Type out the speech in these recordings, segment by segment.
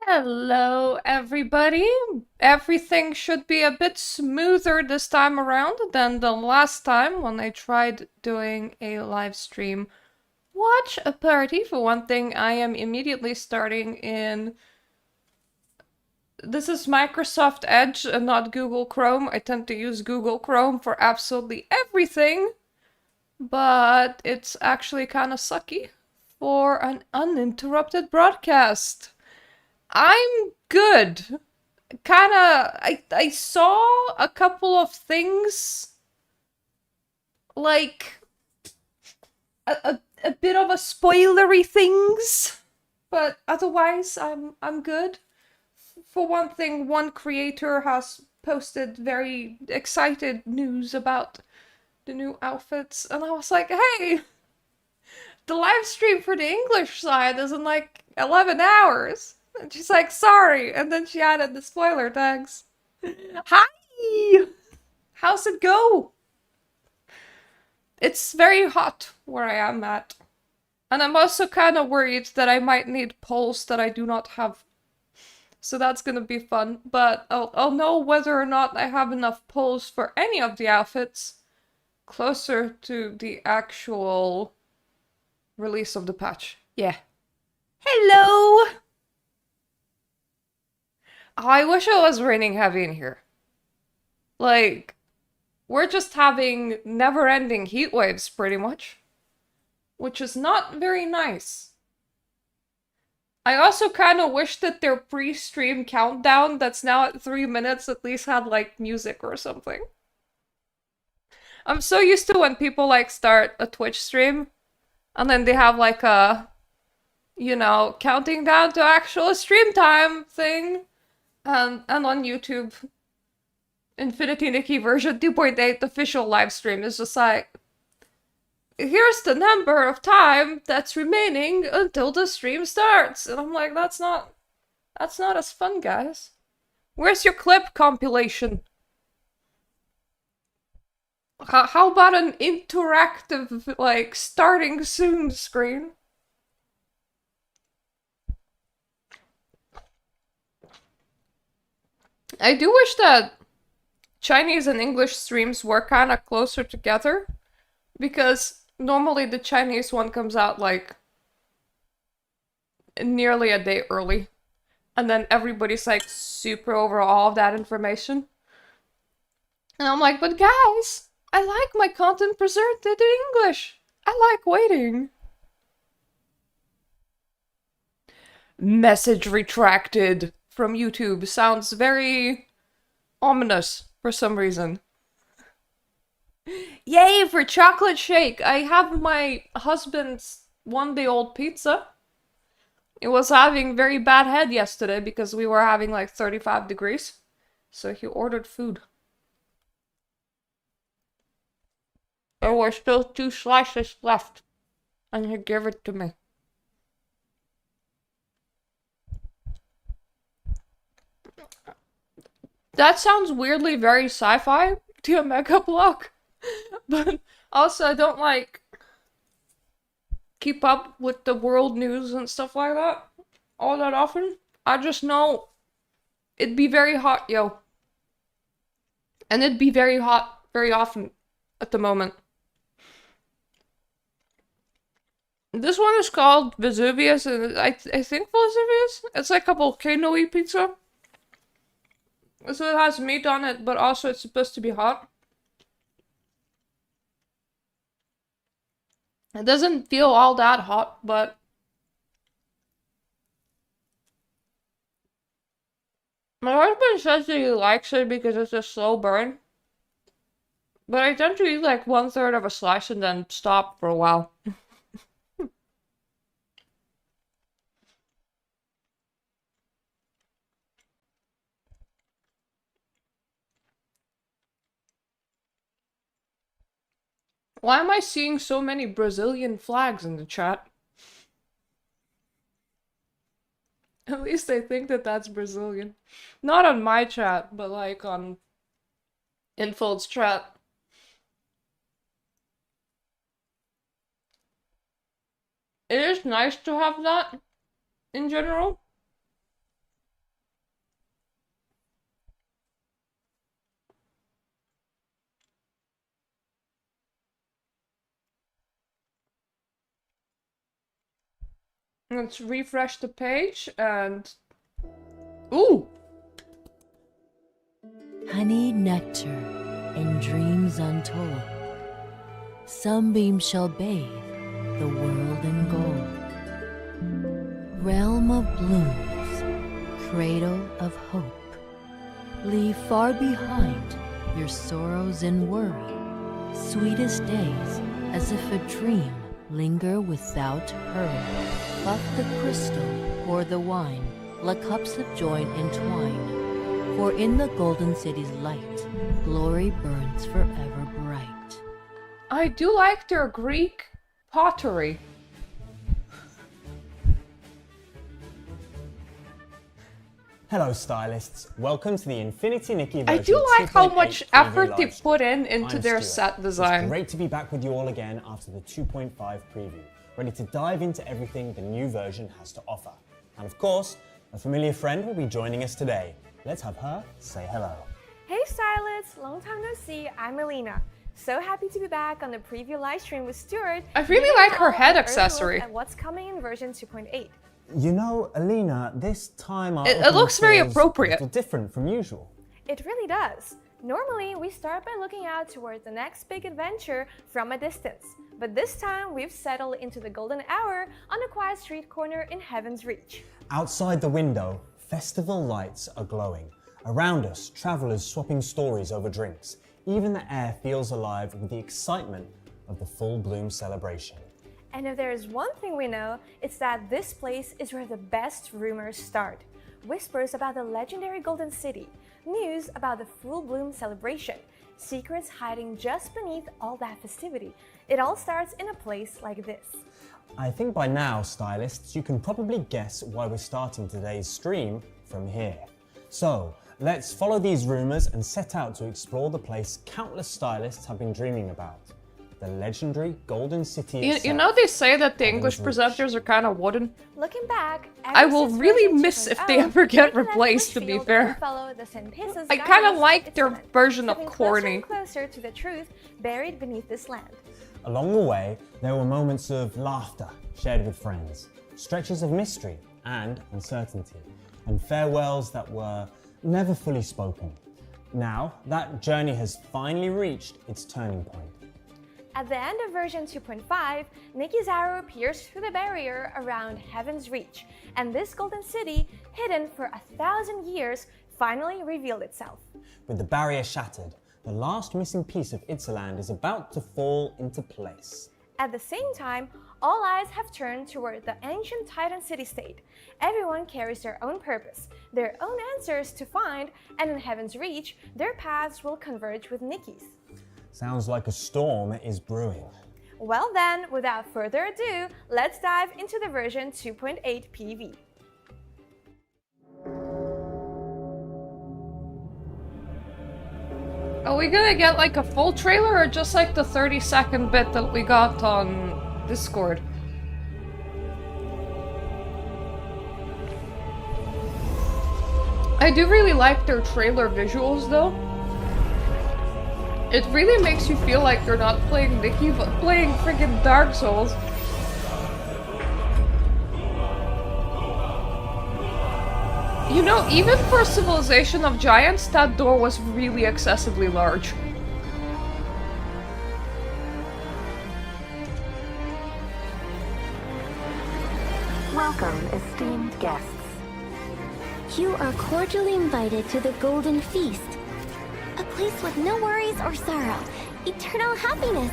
Hello, everybody. Everything should be a bit smoother this time around than the last time when I tried doing a live stream watch a party. For one thing, I am immediately starting in. This is Microsoft Edge and not Google Chrome. I tend to use Google Chrome for absolutely everything, but it's actually kind of sucky for an uninterrupted broadcast. I'm good. I saw a couple of things like a bit of a spoilery things, but otherwise I'm good. For one thing, one creator has posted very excited news about the new outfits, and I was like, hey, the live stream for the English side is in like 11 hours. And she's like, sorry. And then she added the spoiler tags. Hi! How's it go? It's very hot where I am at. And I'm also kind of worried that I might need poles that I do not have. So that's gonna be fun. But I'll know whether or not I have enough poles for any of the outfits closer to the actual release of the patch. Yeah. Hello! I wish it was raining heavy in here. Like, we're just having never-ending heat waves, pretty much. Which is not very nice. I also kind of wish that their pre-stream countdown that's now at 3 minutes at least had, like, music or something. I'm so used to when people, like, start a Twitch stream, and then they have, like, a, counting down to actual stream time thing. And on YouTube, Infinity Nikki version 2.8 official live stream is just like, here's the number of time that's remaining until the stream starts. And I'm like, that's not as fun, guys. Where's your clip compilation? How about an interactive, like, starting soon screen? I do wish that Chinese and English streams were kind of closer together, because normally the Chinese one comes out, like, nearly a day early. And then everybody's like super over all of that information. And I'm like, but guys, I like my content preserved in English. I like waiting. Message retracted from YouTube sounds very ominous for some reason. Yay for chocolate shake! I have my husband's 1 day old pizza. It was having very bad head yesterday because we were having like 35 degrees. So he ordered food. There were still 2 slices left, and he gave it to me. That sounds weirdly very sci-fi to a mega block, but also I don't like keep up with the world news and stuff like that all that often. I just know it'd be very hot, yo. And it'd be very hot very often at the moment. This one is called Vesuvius, and I think Vesuvius? It's like a volcano-y pizza. So it has meat on it, but also it's supposed to be hot. It doesn't feel all that hot, but my husband says that he likes it because it's a slow burn. But I tend to eat like 1/3 of a slice and then stop for a while. Why am I seeing so many Brazilian flags in the chat? At least I think that that's Brazilian. Not on my chat, but like on Infold's chat. It is nice to have that in general. Let's refresh the page and... Ooh! Honey nectar and dreams untold. Sunbeams shall bathe the world in gold. Realm of blooms, cradle of hope. Leave far behind your sorrows and worry. Sweetest days, as if a dream, linger without hurry. Buff the crystal, pour the wine, let cups of joy entwine. For in the golden city's light, glory burns forever bright. I do like their Greek pottery. Hello stylists, welcome to the Infinity Nikki version I do like how much 2.8 preview effort they live put stream. into I'm their Stuart. set design. It's great to be back with you all again after the 2.5 preview, ready to dive into everything the new version has to offer. And of course, a familiar friend will be joining us today. Let's have her say hello. Hey stylists, long time no see, I'm Alina. So happy to be back on the preview live stream with Stuart. I really giving like you her all head an early accessory. look at what's coming in version 2.8. You know, Alina, this time our It opening looks very feels appropriate. a little different from usual. It really does. Normally, we start by looking out towards the next big adventure from a distance. But this time, we've settled into the golden hour on a quiet street corner in Heaven's Reach. Outside the window, festival lights are glowing. Around us, travelers swapping stories over drinks. Even the air feels alive with the excitement of the full bloom celebration. And if there is one thing we know, it's that this place is where the best rumors start. Whispers about the legendary Golden City, news about the full bloom celebration, secrets hiding just beneath all that festivity. It all starts in a place like this. I think by now, stylists, you can probably guess why we're starting today's stream from here. So, let's follow these rumors and set out to explore the place countless stylists have been dreaming about. The legendary Golden City itself. You know they say that the English Heaven's presenters are kind of wooden? Looking back, I will really miss if they ever get replaced, to be fair. I kind of like their version of corny. Closer to the truth buried beneath this land. Along the way, there were moments of laughter shared with friends, stretches of mystery and uncertainty, and farewells that were never fully spoken. Now, that journey has finally reached its turning point. At the end of version 2.5, Nikki's arrow appears through the barrier around Heaven's Reach, and this golden city, hidden for 1,000 years, finally revealed itself. With the barrier shattered, the last missing piece of Itzaland is about to fall into place. At the same time, all eyes have turned toward the ancient Titan city-state. Everyone carries their own purpose, their own answers to find, and in Heaven's Reach, their paths will converge with Nikki's. Sounds like a storm is brewing. Well then, without further ado, let's dive into the version 2.8 PV. Are we gonna get like a full trailer or just like the 30-second bit that we got on Discord? I do really like their trailer visuals though. It really makes you feel like you're not playing Nikki, but playing friggin' Dark Souls. You know, even for Civilization of Giants, that door was really excessively large. Welcome, esteemed guests. You are cordially invited to the Golden Feast. A place with no worries or sorrow. Eternal happiness.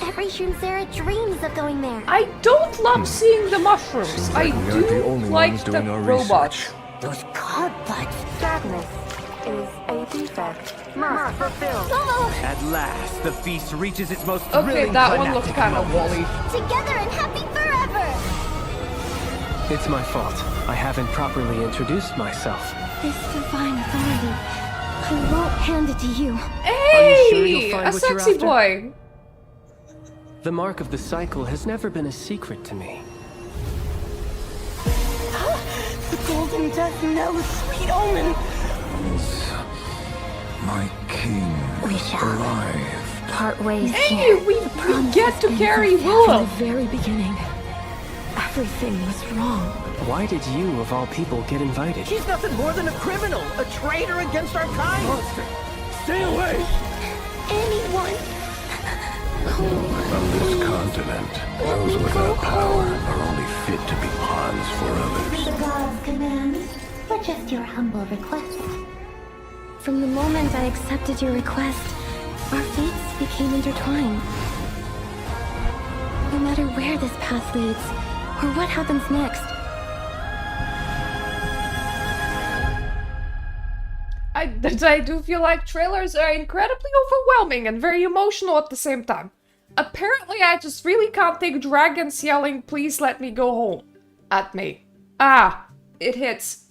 Every Shroomsera dreams of going there. I don't love seeing the mushrooms. I do like the robots. Those codbuds. Sadness is a defect not fulfilled. Oh! At last, the feast reaches its most Okay, thrilling that one looks climactic kind of moment. woolly. Together and happy forever! It's my fault. I haven't properly introduced myself. This divine authority, I won't hand it to you. Hey! sure you'll find A what you're sexy after? boy! The mark of the cycle has never been a secret to me. The golden death knell, sweet omen. Is my king We shall alive? part ways Hey, here. we The promise get has to been carry fulfilled Willow! from the very beginning. Everything was wrong. Why did you, of all people, get invited? She's nothing more than a criminal, a traitor against our kind. Monster, stay away! Anyone On this continent, those without power are only fit to be pawns for others. the gods' command, or just your humble request? From the moment I accepted your request, our fates became intertwined. No matter where this path leads, or what happens next, I do feel like trailers are incredibly overwhelming and very emotional at the same time. Apparently, I just really can't take dragons yelling, "Please let me go home," at me. Ah, it hits.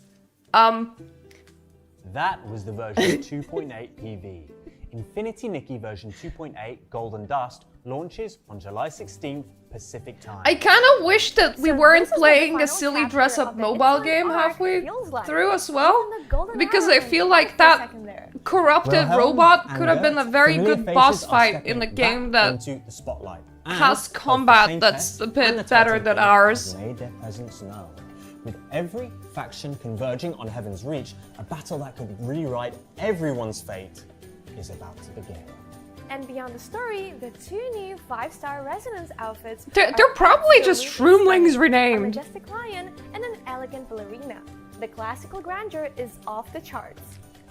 That was the version 2.8 PV. Infinity Nikki version 2.8 Golden Dust launches on July 16th Pacific time. I kind of wish that we So weren't this is the playing a final silly chapter dress-up of the mobile Excellent game Arc halfway feels like. through as well, Even the golden because I island feel feels like for a that second there. corrupted Wilhelm robot and could have been a Gert, very familiar good faces boss are fight stepping in a back game that into the spotlight. And has both the combat Saint that's Test a bit and the better Titan than King ours. have made their presence known. With every faction converging on Heaven's Reach, a battle that could rewrite everyone's fate is about to begin. And beyond the story, the 2 new 5-star resonance outfits They're are probably just absolutely Shroomlings stunning. renamed. A majestic lion and an elegant ballerina. The classical grandeur is off the charts.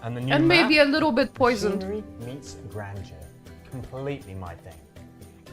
And the new And maybe map, a little bit poisoned. machinery meets grandeur. Completely my thing.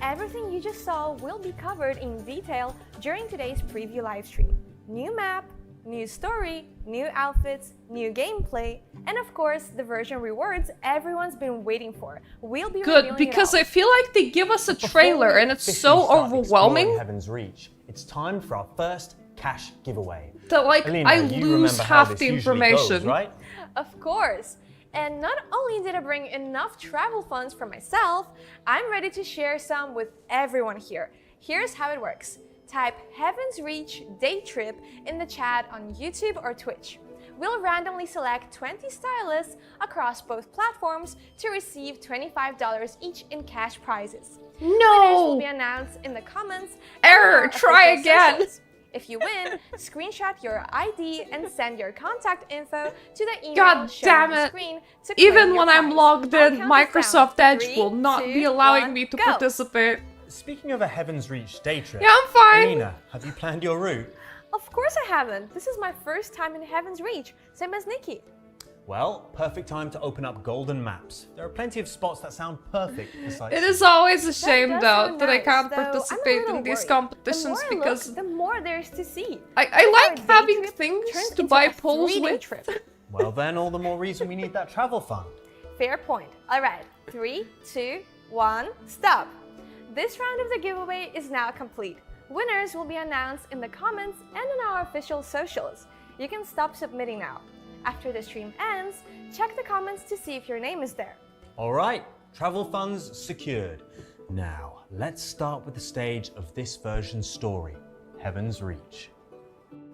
Everything you just saw will be covered in detail during today's preview livestream. New map, new story, new outfits, new gameplay, and of course, the version rewards everyone's been waiting for. We'll be Good, revealing because it all. I feel like they give us a Before trailer we and it's officially so start exploring overwhelming Heaven's Reach, it's time for our first cash giveaway. that like Alina, I you lose remember how half this the usually information. goes, right? Of course. And not only did I bring enough travel funds for myself, I'm ready to share some with everyone here. Here's how it works. Type Heaven's Reach Day Trip in the chat on YouTube or Twitch. We'll randomly select 20 stylists across both platforms to receive $25 each in cash prizes. Winners will be No! announced in the comments. Error, and on our try official again. socials. If you win, screenshot your ID and send your contact info to the email God shown damn on the it. screen to claim Even your when I'm prize. logged I'll in, count us down. Microsoft Edge 3, will not 2, be allowing 1, me to go. participate. Speaking of a Heaven's Reach day trip, Yeah, I'm fine. Alina, have you planned your route? Of course I haven't. This is my first time in Heaven's Reach, same as Nikki. Well, perfect time to open up golden maps. There are plenty of spots that sound perfect for sightseeing. It is always a shame does though sound that I nice, can't though I'm a participate little in these worried. competitions the more I because look, the more there's to see. I Our like day having trip things turns to into buy a poles 3-day with. trip. Well then, all the more reason we need that travel fund. Fair point. All right, 3, 2, 1, stop. This round of the giveaway is now complete. Winners will be announced in the comments and on our official socials. You can stop submitting now. After the stream ends, check the comments to see if your name is there. All right, travel funds secured. Now, let's start with the stage of this version's story, Heaven's Reach.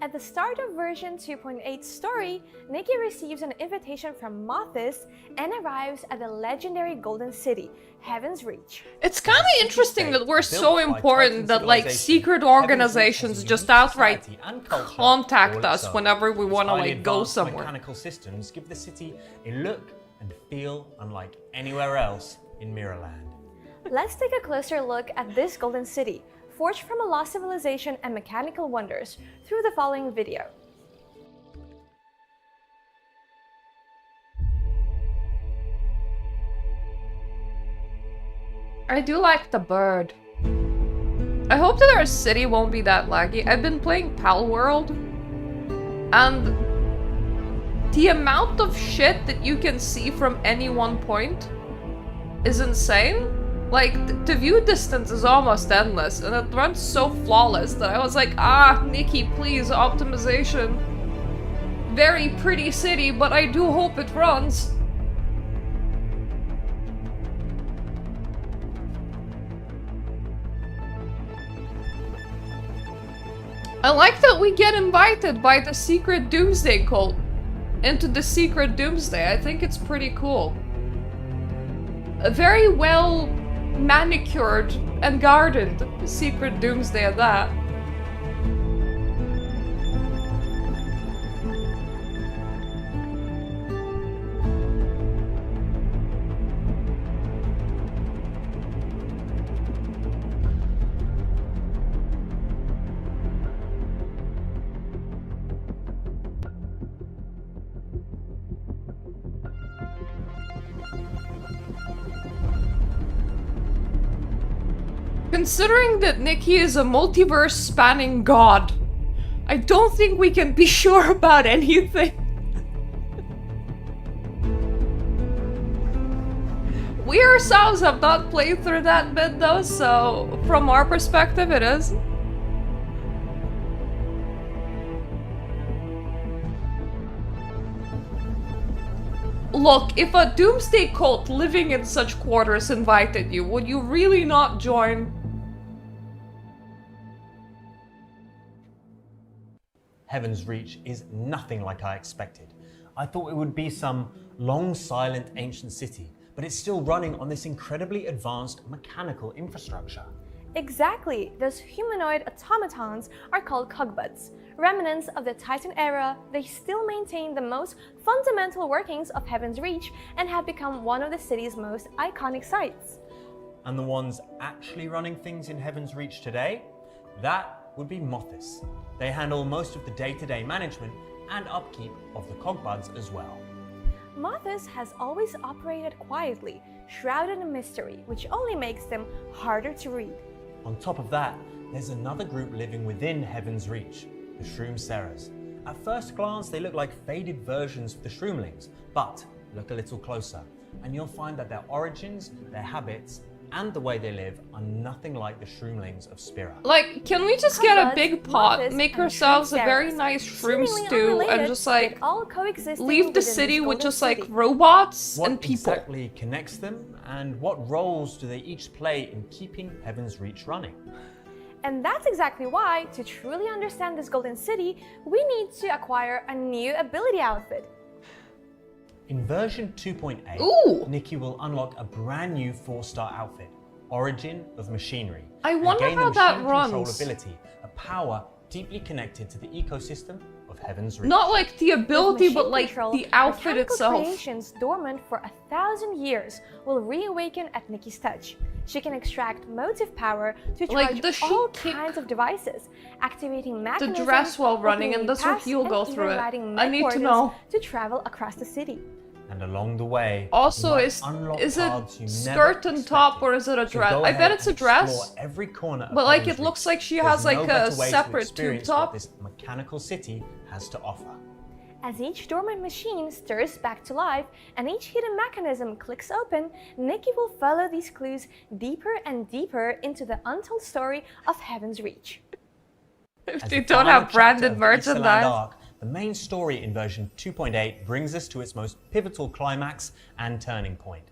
At the start of version 2.8 story, Nikki receives an invitation from Mothis and arrives at the legendary Golden City, Heaven's Reach. It's kind of interesting that we're so important that like secret organizations just outright contact us whenever we want to like go somewhere. Mechanical systems give the city a look and feel unlike anywhere else in Mirrorland. Let's take a closer look at this Golden City, forged from a lost civilization and mechanical wonders, through the following video. I do like the bird. I hope that our city won't be that laggy. I've been playing Pal World, and the amount of shit that you can see from any one point is insane. Like, the view distance is almost endless, and it runs so flawless that I was like, Nikki, please, optimization. Very pretty city, but I do hope it runs. I like that we get invited by the secret Doomsday cult into the secret Doomsday. I think it's pretty cool. A very well manicured and gardened secret Doomsday at that. Considering that Nikki is a multiverse-spanning god, I don't think we can be sure about anything. We ourselves have not played through that bit though, so from our perspective it is. Look, if a doomsday cult living in such quarters invited you, would you really not join? Heaven's Reach is nothing like I expected. I thought it would be some long, silent, ancient city, but it's still running on this incredibly advanced mechanical infrastructure. Exactly, those humanoid automatons are called cogbuds. Remnants of the Titan era, they still maintain the most fundamental workings of Heaven's Reach and have become one of the city's most iconic sites. And the ones actually running things in Heaven's Reach today? That would be Mothis. They handle most of the day-to-day management and upkeep of the cogbuds as well. Mothis has always operated quietly, shrouded in mystery, which only makes them harder to read. On top of that, there's another group living within Heaven's Reach, the Shroom-Serras. At first glance, they look like faded versions of the Shroomlings, but look a little closer, and you'll find that their origins, their habits, and the way they live are nothing like the Shroomlings of Spira. Like, can we just get a big pot, make ourselves a very nice shroom stew, and just like leave the city with just like robots and people? What exactly connects them, and what roles do they each play in keeping Heaven's Reach running? And that's exactly why, to truly understand this golden city, we need to acquire a new ability outfit. In version 2.8, Nikki will unlock a brand new 4-star outfit, Origin of Machinery. I wonder how that runs. Controllability, a power deeply connected to the ecosystem of Heaven's Reach. Not like the ability, but like the outfit itself. Creations dormant for 1,000 years will reawaken at Nikki's touch. She can extract motive power to charge all kinds of devices, activating mechanisms, the dress while running, and does her heel go through it? I need to know. To travel across the city. And along the way, also, is it skirt and top or is it a dress? I bet it's a dress. Every corner but like it looks like she has like a separate tube top. This mechanical city has to offer. As each dormant machine stirs back to life and each hidden mechanism clicks open, Nikki will follow these clues deeper and deeper into the untold story of Heaven's Reach. If they don't have branded merchandise. The main story in version 2.8 brings us to its most pivotal climax and turning point.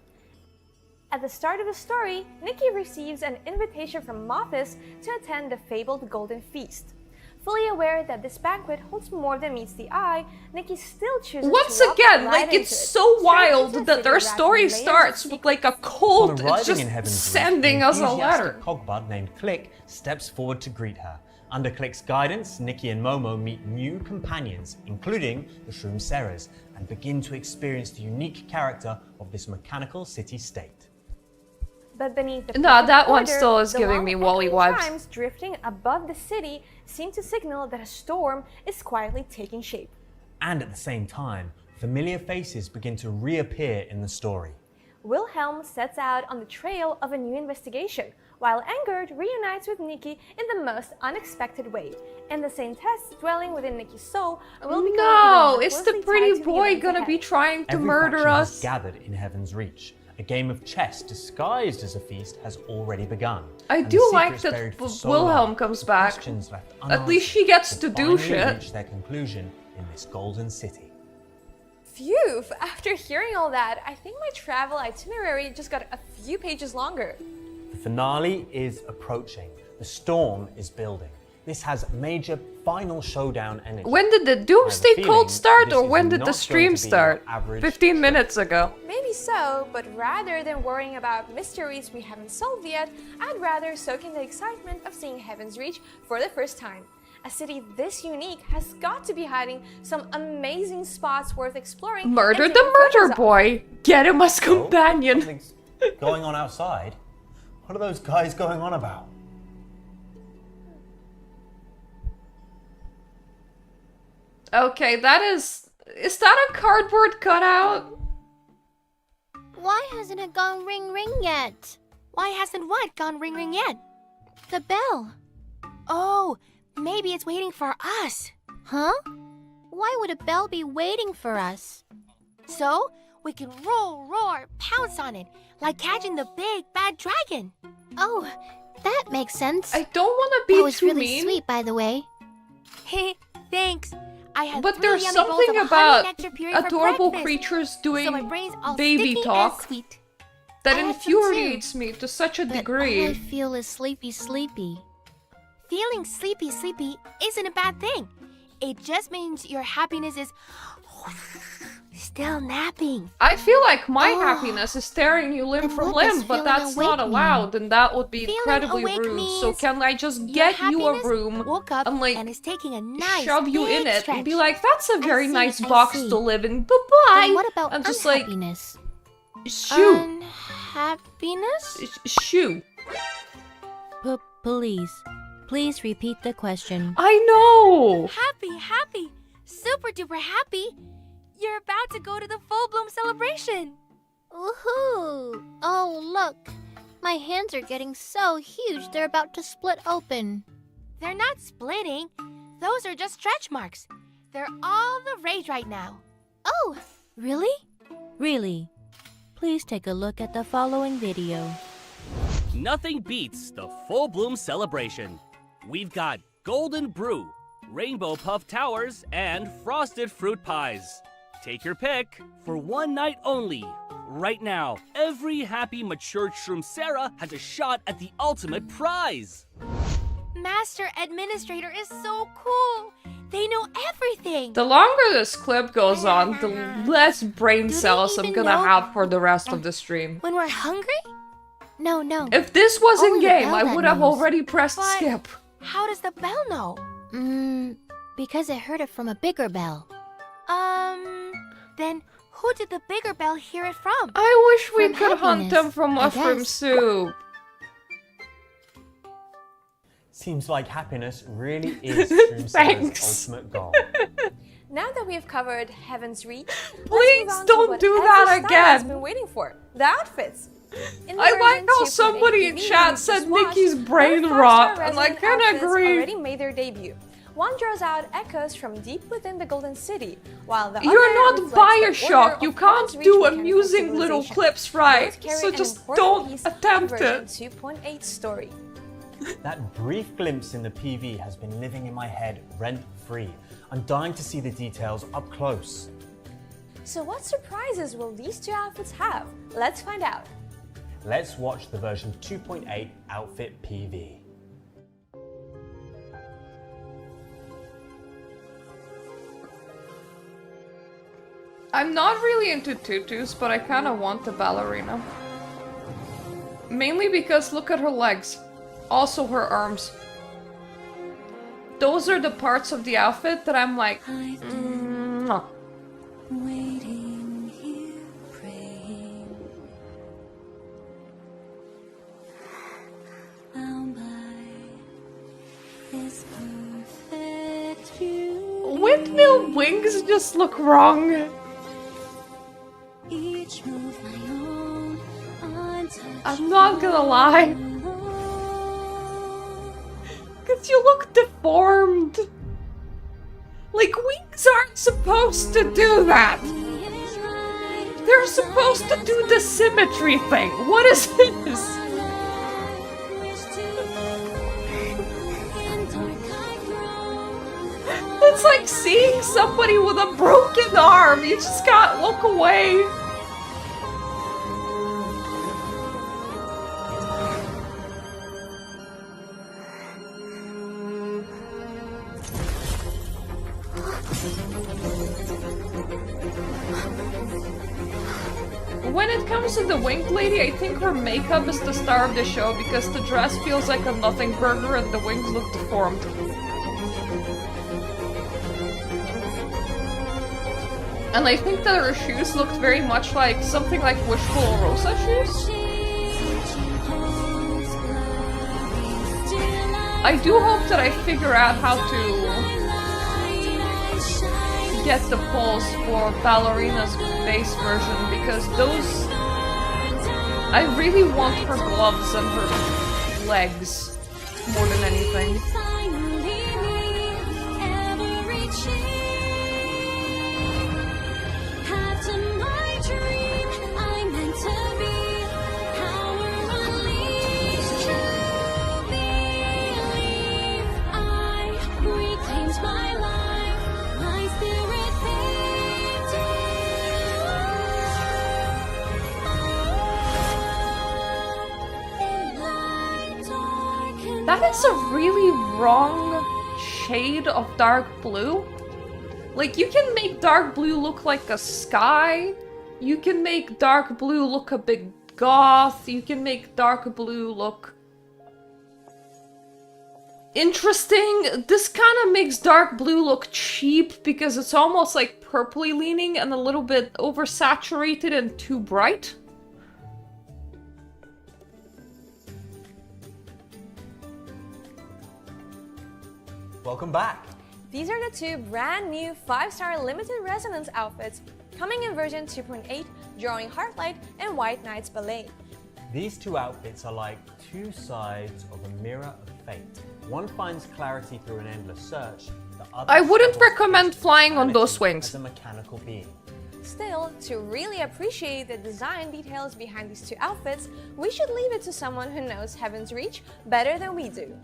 At the start of the story, Nikki receives an invitation from Mothis to attend the fabled Golden Feast. Fully aware that this banquet holds more than meets the eye, Nikki still chooses Once to walk again, right like it's into so wild that their story starts with like a cult just sending us a letter. A cogbud named Click steps forward to greet her. Under Click's guidance, Nikki and Momo meet new companions, including the Shroom-Serras, and begin to experience the unique character of this mechanical city-state. But beneath the that one order, still is the giving long me Wally echoing vibes. chimes drifting above the city seem to signal that a storm is quietly taking shape. And at the same time, familiar faces begin to reappear in the story. Wilhelm sets out on the trail of a new investigation, while Engard reunites with Nikki in the most unexpected way. And the same test dwelling within Nikki's soul will become No, even is the closely pretty tied to the boy events gonna ahead. be trying to Every murder faction has us? gathered in Heaven's Reach. A game of chess disguised as a feast has already begun. I and do the like secrets that buried for so Wilhelm long, comes the back. questions left At least she gets to unanswered do will finally shit. reach their conclusion in this golden city. Phew! After hearing all that, I think my travel itinerary just got a few pages longer. The finale is approaching. The storm is building. This has major final showdown energy. When did the Doomsday Cult start, or when did the stream start? 15 minutes ago. Maybe so, but rather than worrying about mysteries we haven't solved yet, I'd rather soak in the excitement of seeing Heaven's Reach for the first time. A city this unique has got to be hiding some amazing spots worth exploring. Murder and the taking photos murder of. boy! Get him as companion! Something's going on outside. What are those guys going on about? Okay, that is that a cardboard cutout? Why hasn't it gone ring ring yet? Why hasn't what gone ring ring yet? The bell. Oh, maybe it's waiting for us. Huh? Why would a bell be waiting for us? So, we can roar, pounce on it, like catching the big bad dragon. Oh, that makes sense. I don't want to be That was too really mean, sweet, by the way. Hey, thanks. I had but 3 there's yummy bowls something of honey about nectar puree for adorable breakfast. creatures So my doing brain's all baby sticky talk and sweet. that I had some infuriates me to such a But all I degree. feel is sleepy. Feeling sleepy isn't a bad thing. It just means your happiness is still napping. I feel like my Oh. happiness is tearing you limb And from what does limb, but feeling that's not awake mean? allowed, and that would be Feeling incredibly awake rude. So means can I just Your get you a happiness room woke up and like and is taking a nice shove you in big it stretch. and be like, that's a very see, nice I box see. to live in. Bye-bye. Then what about I'm just like, unhappiness? shoo, Unhappiness? shoo. Please repeat the question. I know. Happy, super duper happy. You're about to go to the full bloom celebration. Woohoo! Oh, look. My hands are getting so huge they're about to split open. They're not splitting. Those are just stretch marks. They're all the rage right now. Oh, really? Really? Please take a look at the following video. Nothing beats the full bloom celebration. We've got golden brew, rainbow puff towers, and frosted fruit pies. Take your pick for one night only. Right now, every happy matured shroom Sarah has a shot at the ultimate prize. Master Administrator is so cool. They know everything. The longer this clip goes on, the less brain Do they cells I'm even gonna know- have for the rest of the stream. When we're hungry? No. If this was in Only the game, bell I that would have knows. already pressed But- skip. How does the bell know? Because it heard it from a bigger bell. Then who did the bigger bell hear it from? I wish we From could hunt happiness, them from I mushroom guess. soup. Seems like happiness really is Shroom Thanks. Sarah's ultimate goal. Now that we have covered Heaven's Reach, Please let's move on don't to what do every that style has again. been waiting for, the outfits. In the I like version how 2.8 somebody in TV chat we said just watched, Nikki's brain both rot, five-star and I resident kinda outfits agree. already made their debut. One draws out echoes from deep within the Golden City, while the You're other not reflects the order Bioshock. You of can't Heaven's Reach do mechanical amusing little civilization. clips right. Both carry So an just important don't piece of attempt version it. 2.8 story. That brief glimpse in the PV has been living in my head rent-free. I'm dying to see the details up close. So what surprises will these two outfits have? Let's find out. Let's watch the version 2.8 outfit PV. I'm not really into tutus, but I kinda want the ballerina. Mainly because look at her legs. Also her arms. Those are the parts of the outfit that I'm like, mwah. Waiting here, praying, bound by this perfect view. Windmill wings just look wrong. Each move my own, untouched. I'm not gonna lie. Cause you look deformed. Like, wings aren't supposed to do that. They're supposed to do the symmetry thing. What is this? It's like seeing somebody with a broken arm. You just can't look away. When it comes to the winged lady, I think her makeup is the star of the show because the dress feels like a nothing burger and the wings look deformed. And I think that her shoes looked very much like something like Wishful Rosa shoes. I do hope that I figure out how to get the pulse for Ballerina's base version because those... I really want her gloves and her legs. more than anything. Finally me, ever reaching. Path to my dream, I'm meant to be. Power unleashed, true belief. I reclaimed my life, my spirit fading. That is a really wrong shade of dark blue. Like, you can make dark blue look like a sky. You can make dark blue look a bit goth. You can make dark blue look interesting. This kind of makes dark blue look cheap because it's almost like purpley leaning and a little bit oversaturated and too bright. Welcome back. These are the two brand new 5-star limited resonance outfits coming in version 2.8, drawing Heartlight and White Knight's Ballet. These two outfits are like two sides of a mirror of fate. One finds clarity through an endless search, the other I wouldn't struggles recommend with flying on those humanity wings. as a mechanical being. Still, to really appreciate the design details behind these two outfits, we should leave it to someone who knows Heaven's Reach better than we do.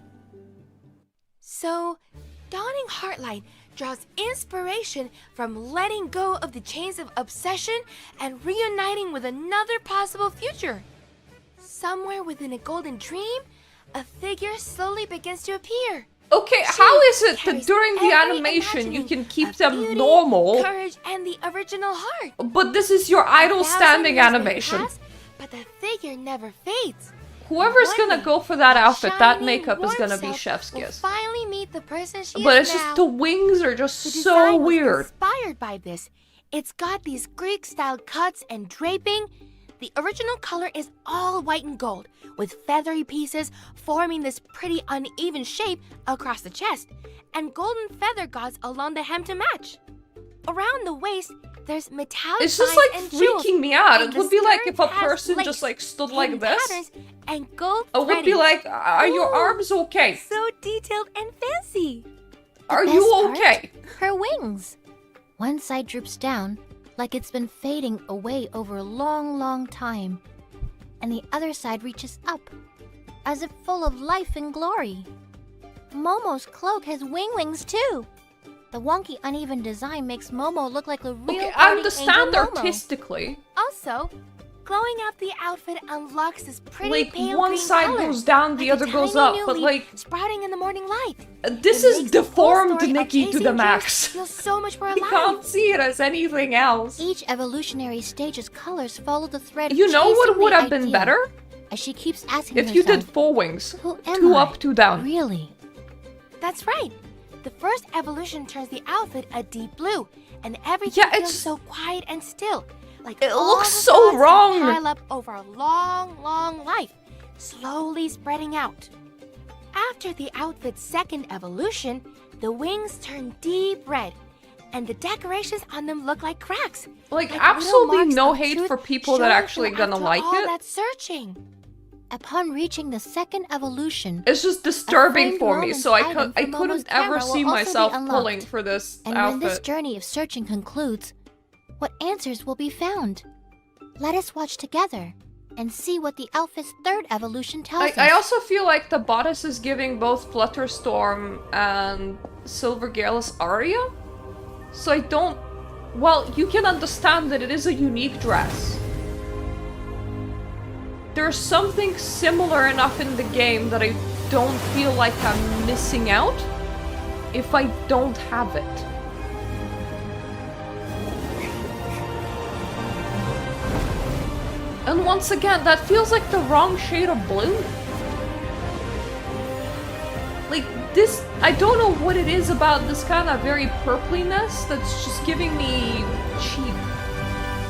So, Dawning Heartlight draws inspiration from letting go of the chains of obsession and reuniting with another possible future. Somewhere within a golden dream, a figure slowly begins to appear. Okay, She how is it that carries during the every animation you imagining can keep of them beauty, normal, courage, and the original heart. but this is your idle 1,000 standing years may animation? pass, but the figure never fades. Whoever's One gonna day, go for that outfit, that shiny, makeup is warm gonna be self chef's will kiss. finally meet the person she But is it's now. just the wings are just The so design was weird. inspired by this. It's got these Greek-style cuts and draping. The original color is all white and gold, with feathery pieces forming this pretty uneven shape across the chest, and golden feather gauze along the hem to match. Around the waist, there's metallic It's just lines like and jewels, freaking me out. and It the would be like skirt if a has person lace, just like stood hidden like this. patterns, and gold I would be threading. like, are your Ooh, arms okay? So detailed and fancy. Are The you best part? okay? Her wings. One side droops down, like it's been fading away over a long, long time. And the other side reaches up, as if full of life and glory. Momo's cloak has wings too. The wonky, uneven design makes Momo look like a real Okay, I guardian understand angel Momo. artistically. Also, glowing up the outfit unlocks this pretty Like, pale one green side color, goes down, the like a other goes tiny up, new but leaf like, sprouting in the morning light. this It is makes the whole deformed story of Nikki to chasing the dreams max. feel so much more You alive. can't see it as anything else. Each evolutionary stage's colors follow the thread of You know what chasing would the have been ideal. better? As she keeps asking If you herself, did 4 wings. who am 2 I? up, 2 down. Really? That's right. The first evolution turns the outfit a deep blue, and everything Yeah, feels it's- so quiet and still. Like It all looks the so thoughts wrong. pile up over a long, long life, slowly spreading out. After the outfit's second evolution, the wings turn deep red, and the decorations on them look like cracks. Like, little absolutely marks no of hate truth for people that showing actually through gonna after like all it. that searching. Upon reaching the second evolution, It's just disturbing framed for me, Roman's so I item couldn't from Momo's ever camera see will also be myself unlocked. pulling for this and when this outfit. journey of searching concludes, what answers will be found? Let us watch together and see what the outfit's third evolution tells us. I also feel like the bodice is giving both Flutterstorm and Silver Gale's aria. So I don't... Well, you can understand that it is a unique dress. There's something similar enough in the game that I don't feel like I'm missing out if I don't have it. And once again, that feels like the wrong shade of blue. Like, this... I don't know what it is about this kind of very purpliness that's just giving me cheap.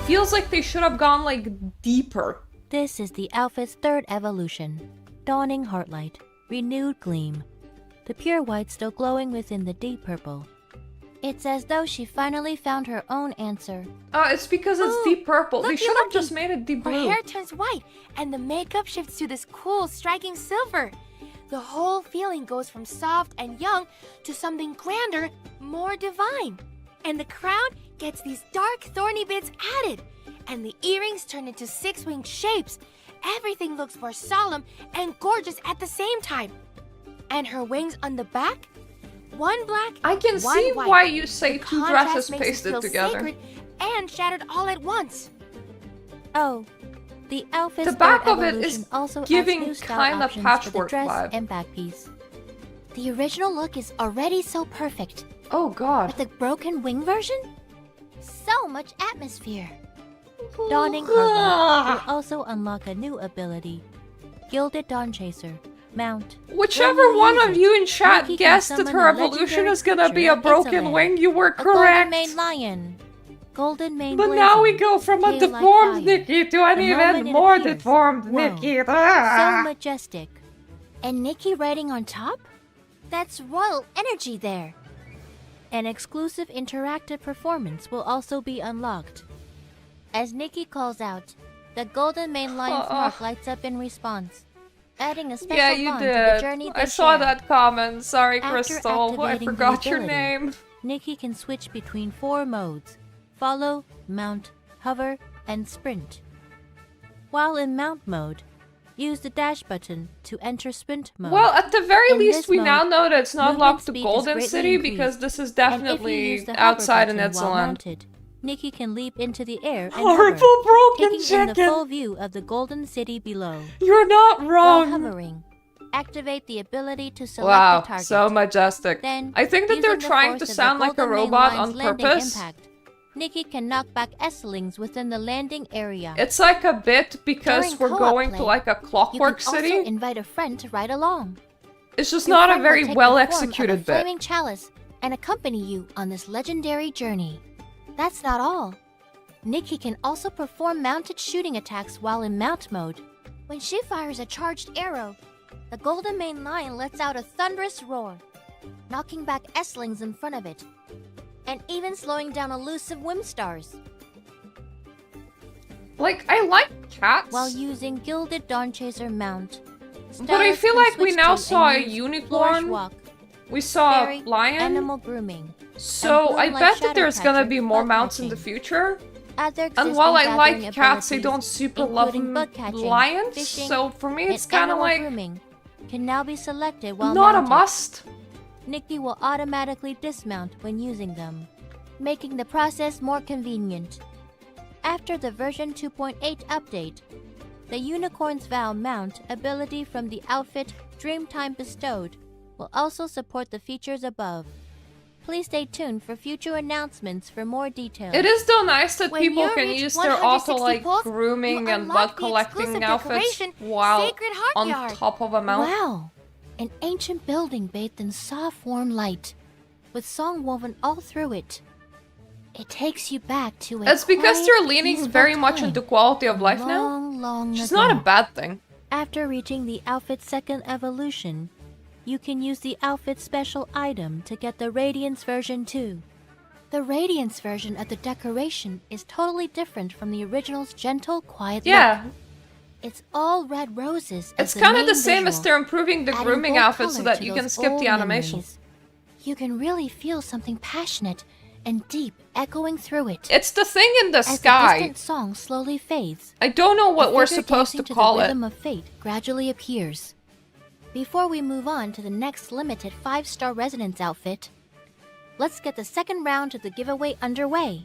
Feels like they should have gone, like, deeper. This is the outfit's third evolution. Dawning Heartlight, Renewed Gleam. The pure white still glowing within the deep purple. It's as though she finally found her own answer. It's because it's Ooh, deep purple. They looky, should have looky. just made it deep Her blue. hair turns white, and the makeup shifts to this cool, striking silver. the whole feeling goes from soft and young to something grander, more divine. And the crown gets these dark, thorny bits added, and the earrings turn into six-winged shapes. Everything looks more solemn and gorgeous at the same time. And her wings on the back? One black, I can one see white. why you say The two contrast dresses makes it pasted feel together. sacred and shattered all at once. Oh, the outfit's The back third of it evolution is also giving adds new style kinda options for the patchwork dress vibe. and back piece. The original look is already so perfect. Oh god. But the broken wing version? So much atmosphere. Donning her will also unlock a new ability, Gilded Dawn Chaser, Mount. Whichever one of you in chat Nikki can guessed that summon her a evolution legendary is gonna be creature a of broken Italy, wing, you were a golden correct. mane lion, golden mane But blazing, now we go from a tail like deformed fire. Nikki to an The even moment it more appears, deformed whoa, Nikki. so Ah. majestic. And Nikki riding on top? That's royal energy there. An exclusive interactive performance will also be unlocked. As Nikki calls out, the golden mane lion's mark lights up in response, adding a special Yeah, you bond to the did. journey they I saw share. that comment. Sorry, After Crystal. I activating the forgot your ability, name. Nikki can switch between 4 modes: follow, mount, hover, and sprint. While in mount mode, use the dash button to enter sprint mode. Well, at the very In least, this we mode, now know that it's not movement locked to speed is Golden greatly City increased, because this is and if you definitely use the hover outside in button while Itzaland. mounted, Nikki can leap into the air and Horrible hover, broken taking in the chicken. full view of the Golden City below. You're not While wrong. hovering, activate the ability to select Wow, the target. so majestic. Then, I think that they're using the trying force to of the sound like a Golden Mane robot Lion's on landing purpose. impact, Nikki can knock back S-lings within the landing area. It's like a bit because During we're co-op going play, to like a You clockwork can city. also invite a friend to ride along. It's just Your not a friend will very take the well form of a executed bit. flaming chalice and accompany you on this legendary journey. That's not all. Nikki can also perform mounted shooting attacks while in mount mode. When she fires a charged arrow, the golden mane lion lets out a thunderous roar, knocking back S-lings in front of it, and even slowing down elusive Wimstars. Like, I like cats, While using Gilded Dawn Chaser mount, but I Stylus feel can like we switch now to saw a and use flourish unicorn, walk, we saw fairy, a lion, animal grooming. so and I bloom-like bet that shadow there's gonna catcher, be more bug mounts in the catching. future. Add their And while I existing like gathering cats, I abilities, don't super love including bug catching, lions, fishing, so for me and it's kind of animal like grooming can now be selected while not mounted. a must. Nikki will automatically dismount when using them, making the process more convenient. After the version 2.8 update, the Unicorn's Vow mount ability from the outfit Dreamtime Bestowed will also support the features above. Please stay tuned for future announcements for more details. It is still nice that When people you can reach use their auto 160 like pulls, grooming you and unlock bug the collecting exclusive outfits decoration, while Sacred Heart on Yard. top of a mount. Wow! An ancient building bathed in soft, warm light, with song woven all through it. It takes you back to a It's because quiet, they're leaning peaceful very much time into quality of life long, now. long Which is ago. not a bad thing. After reaching the outfit's second evolution, you can use the outfit's special item to get the Radiance version 2. The Radiance version of the decoration is totally different from the original's gentle, quiet Yeah, look. It's all red roses. as it's kind of main the same as visual, they're improving the adding grooming bold outfit so color that to you can those skip old the animation. memories. You can really feel something passionate and deep echoing through it. It's the thing in the As the sky. distant song slowly fades, I don't know what a we're figure supposed to dancing call the it. rhythm of fate gradually appears. Before we move on to the next limited 5-star residence outfit, let's get the second round of the giveaway underway.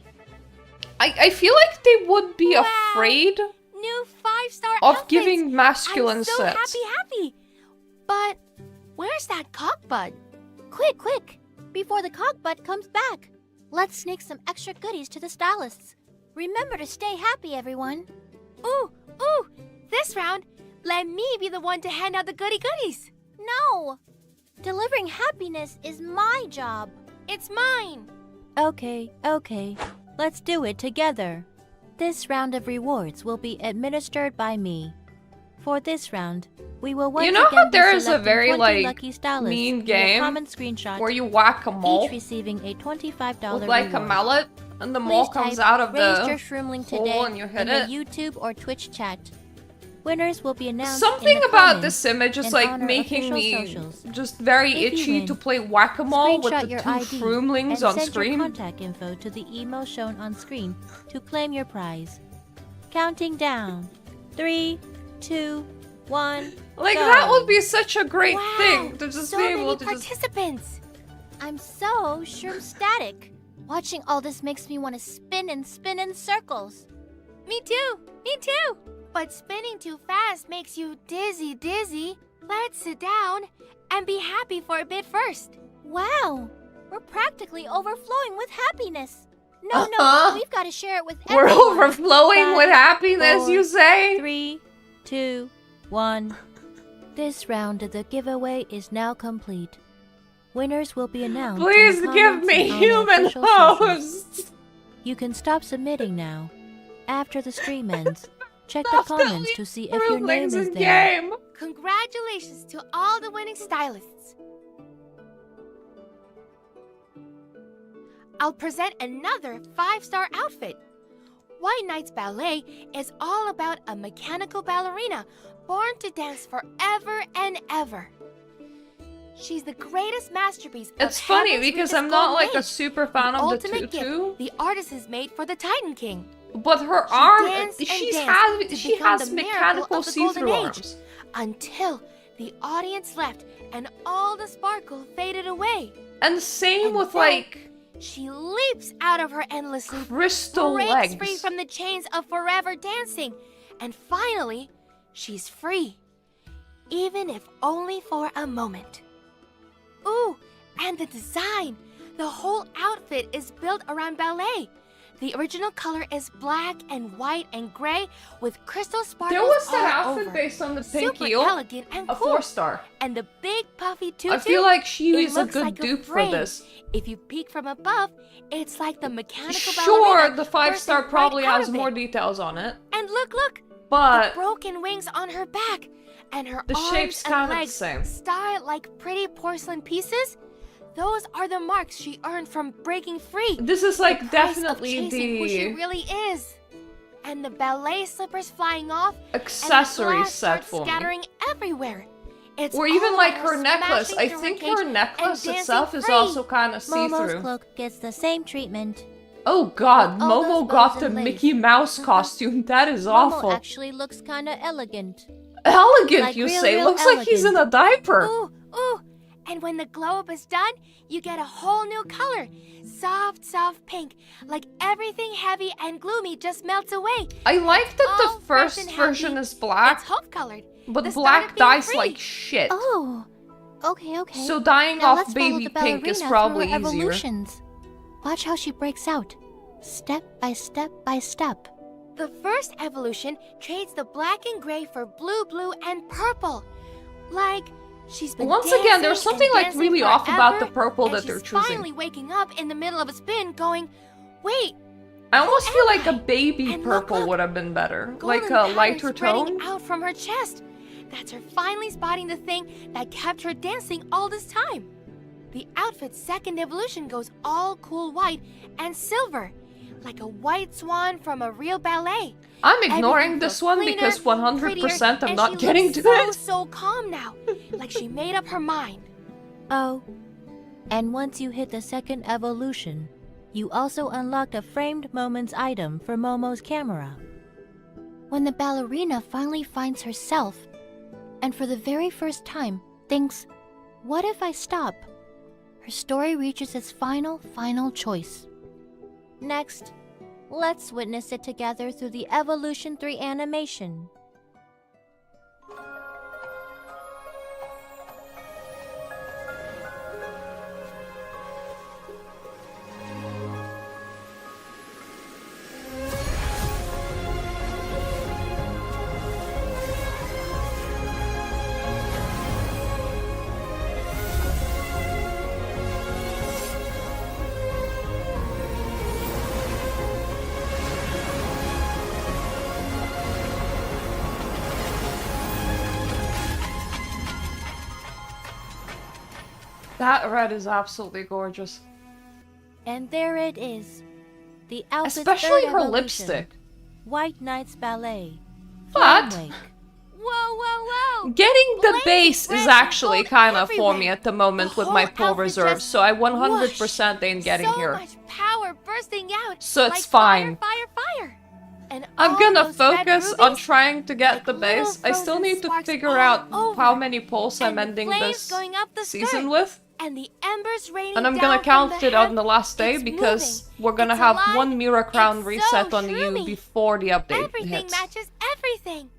I feel like they would be afraid New 5-star of outfits! giving masculine I'm so sets. happy! But where's that cockbud? Quick! Before the cockbud comes back, let's sneak some extra goodies to the stylists. Remember to stay happy, everyone. Ooh! This round, let me be the one to hand out the goodies. No! Delivering happiness is my job. It's mine. Okay, let's do it together. This round of rewards will be administered by me. For this round, we will once You know again how be there is a selecting very 20 like lucky stylists mean via game common screenshot, where you whack a mole each receiving a $25 with like a reward. mallet and the mole Please comes type out of "Raise the your shroom link hole today" and you hit in it. the YouTube or Twitch chat. Winners will be announced. Something in the about comments this image is and like on our making official me socials. just very If you itchy win, to play whack-a-mole with Screenshot the your two ID Froomlings and on send screen. your contact info to the email shown on screen to claim your prize. Counting down. 3, 2, 1. Like, go. that would be such a great Wow, thing to just so be many able to just... participants. I'm so shroom-static. Watching all this makes me want to spin and spin in circles. Me too. Me too. But spinning too fast makes you dizzy. Let's sit down and be happy for a bit first. Wow, we're practically overflowing with happiness. No, Uh-huh. we've got to share it with We're everyone. overflowing 5, with happiness, 4, you say? 3, 2, 1. This round of the giveaway is now complete. Winners will be announced. Please in the give comments me and on our human official socials. hosts! You can stop submitting now. After the stream ends, check the comments to see if your name Froomlings is in there. game! Congratulations to all the winning stylists. I'll present another 5-star outfit. White Knight's Ballet is all about a mechanical ballerina born to dance forever and ever. She's the greatest masterpiece of It's funny heaven's because richest I'm not golden like a age. super fan of the ultimate tutu, gift the artist has made for the Titan King. but her She arm, danced and she danced to become has the miracle mechanical of the Golden see-through Age. arms. Until the audience left and all the sparkle faded away. And same And with then like she leaps out of her endless loop, crystal breaks legs. free from the chains of forever dancing, and finally, she's free. Even if only for a moment. Ooh, and the design! The whole outfit is built around ballet. The original color is black and white and gray with crystal sparkles There was that all outfit over. based on the pink Super eel, elegant and a cool. 4-star. And the big puffy tutu. I feel like she it is a looks good like dupe for frame. this. If you peek from above, it's like the mechanical Sure, ballerina the 5-star bursting probably right out has of more it. details on it, And look, but the broken wings on her back, and her the arms shape's and kind of the legs same. styled like pretty porcelain pieces. Those are the marks she earned from breaking free. This is The like price definitely of chasing who she the really is. And the ballet slippers flying off, accessory and the glass set starts for me. scattering everywhere. It's Or even all like about her necklace. smashing I through think cage her necklace and itself dancing is free. also kind of Momo's see-through. cloak gets the same treatment. Oh god, With all Momo those got bows the and lace. Mickey Mouse costume. That is awful. Momo actually looks kinda elegant. Elegant, like you real, say? real Looks like he's in a diaper. Ooh. And when the glow up is done, you get a whole new color. Soft pink. Like everything heavy and gloomy just melts away. I like that All the fresh first and version happy. is black, It's hope colored. but the start black of being dies free. like shit. Oh, okay. So dying Now off let's follow baby the pink is ballerina probably through her easier. evolutions. Watch how she breaks out, step by step by step. The first evolution trades the black and gray for blue, and purple. Like she's been Once again, there's dancing something and like dancing really off about the forever, purple and that they're she's choosing. finally waking up in the middle of a spin going, wait, I almost feel am like a I? baby And purple look, would have been better. golden Like a pattern lighter spreading tone. out from her chest. That's her finally spotting the thing that kept her dancing all this time. The outfit's second evolution goes all cool white and silver, like a white swan from a real ballet. I'm ignoring Everything this feels one cleaner, because 100% prettier, I'm and not she getting looks to so, it. so calm now, like she made up her mind. Oh. And once you hit the second evolution, you also unlocked a framed moments item for Momo's camera. When the ballerina finally finds herself, and for the very first time thinks, what if I stop? Her story reaches its final choice. Next, let's witness it together through the Evolution 3 animation. That red is absolutely gorgeous. And there it is. The outfit's Especially third her evolution, lipstick. White Knight's Ballet. What? Flame Wake. Getting the Blazing base red is and actually gold kind of for everywhere. me at the moment The with my whole pull outfit reserve, just so I 100% ain't getting so here. much power bursting out. So it's like fine. Fire. And I'm all gonna those red focus on rubies, trying to get like the base. little I still frozen need to sparks figure all out over. how many pulls I'm And ending flames this going up the season skirt. with. And the embers raining And I'm down gonna from count the it head. on the last day It's because moving. we're gonna It's have alive. one Mirror Crown It's reset so on you shroomy. before the update Everything hits. matches everything.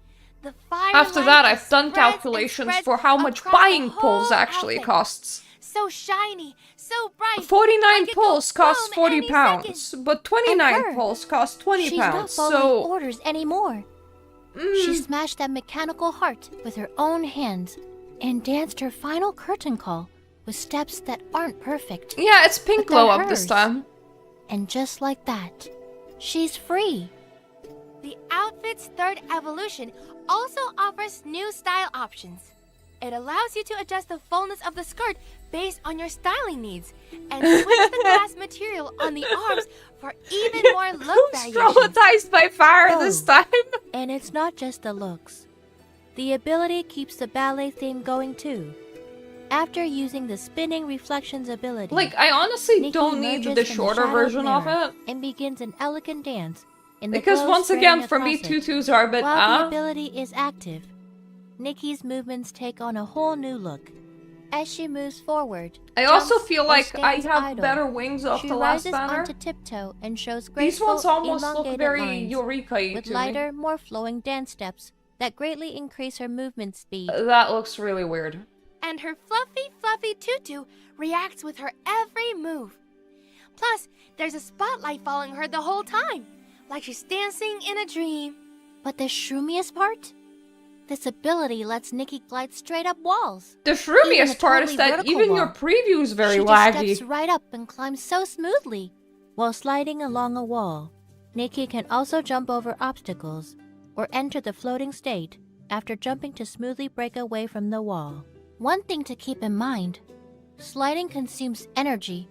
The fire After light that, just I've done spreads and calculations spreads for how much across the buying pulls whole actually outfit. costs. So shiny, so bright. 49 like it pulls goes cost boom 40 any pounds, second. but 29 And her. pulls cost 20 She's not pounds, following so... orders anymore. She smashed that mechanical heart with her own hands and danced her final curtain call with steps that aren't perfect. Yeah, it's pink But they're glow up this hers. time. And just like that, she's free. The outfit's third evolution also offers new style options. It allows you to adjust the fullness of the skirt based on your styling needs and switch the glass material on the arms for even more look Who's variations. traumatized by fire this time? And it's not just the looks. The ability keeps the ballet theme going too. After using the spinning reflections ability, Like, I honestly Nikki don't need emerges the from shorter shadowed version of mirror it. and begins an elegant dance in the Because glow once spreading again, for me, across it. tutus are a bit, While the ability is active, Nikki's movements take on a whole new look. As she moves forward, I also jumps, feel or like I stands have idle, better wings off she the last rises banner. onto tiptoe and shows These graceful, ones almost look elongated very lines Eureka-y with to lighter, me. more flowing dance steps that greatly increase her movement speed. That looks really weird. And her fluffy tutu reacts with her every move. Plus, there's a spotlight following her the whole time, like she's dancing in a dream. But the shroomiest part? This ability lets Nikki glide straight up walls. The Even shroomiest a part totally is that vertical even your wall. preview is very She just laggy. steps right up and climbs so smoothly. While sliding along a wall, Nikki can also jump over obstacles or enter the floating state after jumping to smoothly break away from the wall. One thing to keep in mind, sliding consumes energy,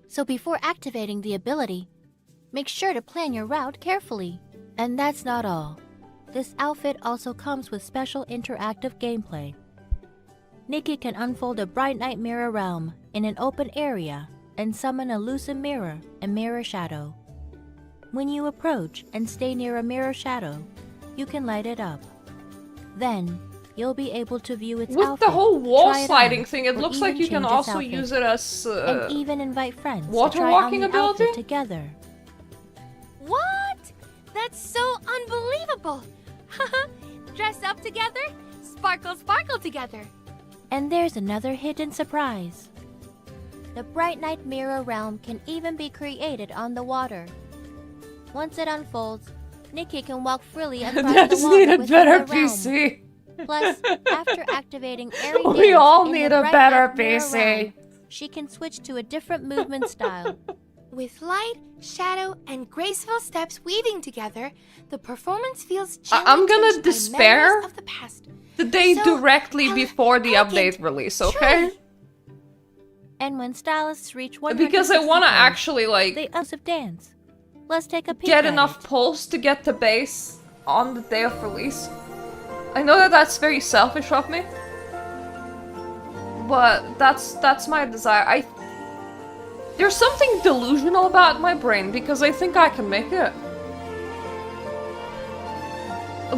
so before activating the ability, make sure to plan your route carefully. And that's not all. This outfit also comes with special interactive gameplay. Nikki can unfold a bright night mirror realm in an open area and summon a lucid mirror and mirror shadow. When you approach and stay near a mirror shadow, you can light it up. Then, you'll be able to view its With outfit, the whole wall try it sliding on, thing, it or looks like even you can change its also outfit. use it as And even invite friends water to try walking on the ability? outfit together. What? That's so unbelievable! Dress up together, sparkle together. And there's another hidden surprise. The Bright Night Mirror Realm can even be created on the water. Once it unfolds, Nikki can walk freely across I the just water need a within better the realm. PC. Plus, after activating airy We dance all in need the a Bright better Night Mirror PC. Realm, she can switch to a different movement style. With light, shadow, and graceful steps weaving together, the performance feels gently I'm gonna tinged by despair memories of the past. the day So directly before the elegant, update release, okay? truly. And when stylists reach 160 Because I wanna points, actually, like, they of dance. Let's take a peek get at enough it. pulls to get the base on the day of release. I know that that's very selfish of me, but that's my desire. There's something delusional about my brain because I think I can make it.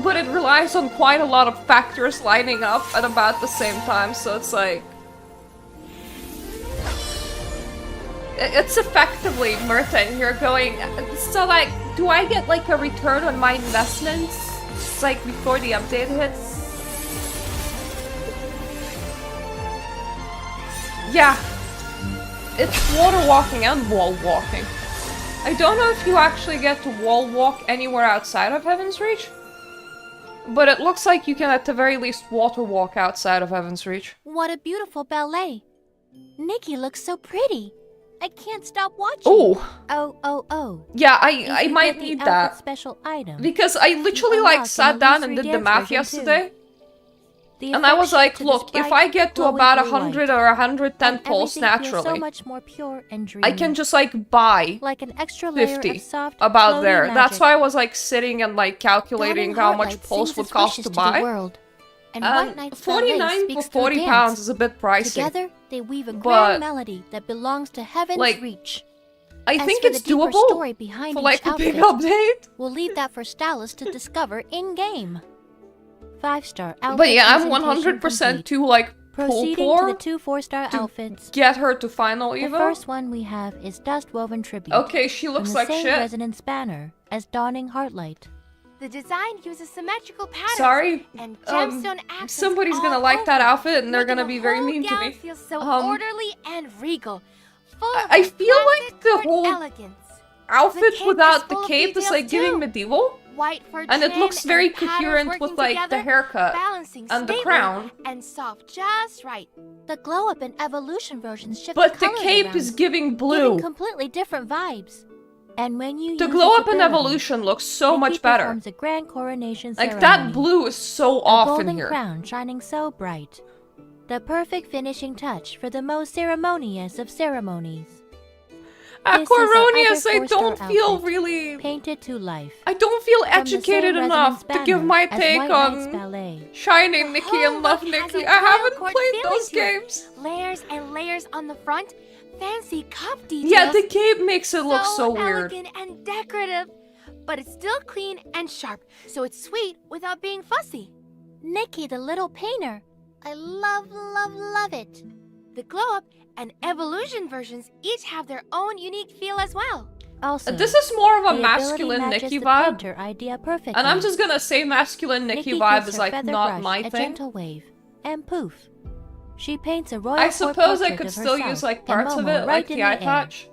But it relies on quite a lot of factors lining up at about the same time, so it's like... It's effectively Mirta in here going, so like, do I get like a return on my investments? It's like before the update hits? Yeah. It's water walking and wall walking. I don't know if you actually get to wall walk anywhere outside of Heaven's Reach, but it looks like you can at the very least water walk outside of Heaven's Reach. What a beautiful ballet. Nikki looks so pretty. I can't stop watching. Oh. Oh. Yeah, You I should might get the need outfit that. special item. Because I literally unlock like in sat the down and illusory did the dance math version, yesterday. The And I was affection like, to look, this if bright, I get to glowy about blue 100 light, or 110 and pulls everything feels naturally, so much more pure and dreamy. I can just like buy like an extra layer 50 of soft, about floaty there. magic. That's why I was like sitting and like calculating Guiding how much Heartlight pulls sings would its cost wishes to the buy. world. And White Knight's ballet 49 for speaks 40 through pounds dance. is a bit pricey. Together, they weave a But, grand melody that belongs to heaven's like, reach. I As think for it's the deeper doable story behind for each like a big outfit, update. We'll leave that for stylists to discover in-game. 5-star outfit But yeah, I'm presentation 100% complete. too like Proceeding poor to the 2 4-star to outfits. get her to final The Evo. first one we have is Dust Woven Tribute. Okay, she looks from the like same shit. resonance banner as Dawning Heartlight. The design uses symmetrical patterns Sorry, and gemstone accents somebody's gonna all like that over, outfit and they're making gonna the be very whole mean to gown me. feel so Um, orderly and regal, full of I that feel like classic the court whole elegance. outfit cape without is the full of cape is details like giving too. medieval. White for And it trim looks very and patterns coherent working with like the together, haircut balancing and the stately crown. and soft just right. The glow up and evolution versions shift But the colors cape around, is giving blue. giving completely different vibes. And when you The use glow its up and ability, evolution looks so Nikki much better. performs a grand coronation Like ceremony. that blue is so A off in golden here. crown shining so bright. The perfect finishing touch for the most ceremonious of ceremonies. This is our Aquaronius, other I don't 4-star feel outfit, really. painted to life. I don't feel From the educated same enough resonance to give banner my as take White Knight's on ballet. Shining Nikki whole and Love look has Nikki. a I royal haven't court played feeling those to it. games. Layers and layers on the front, fancy cup details. Yeah, the cape makes it look so weird. elegant and decorative, but it's still clean and sharp, so it's sweet without being fussy. Nikki the little painter. I love, love, love it. The glow up and evolution versions each have their own unique feel as well. Also, This is more of a the masculine ability matches Nikki the vibe. painter idea perfectly. And I'm just gonna say masculine Nikki Nikki vibe gives is her like feather not brush my a thing. gentle wave, and poof. She paints a royal I court suppose I portrait could of still herself use like and parts of Momo it, right like in the eye air. patch.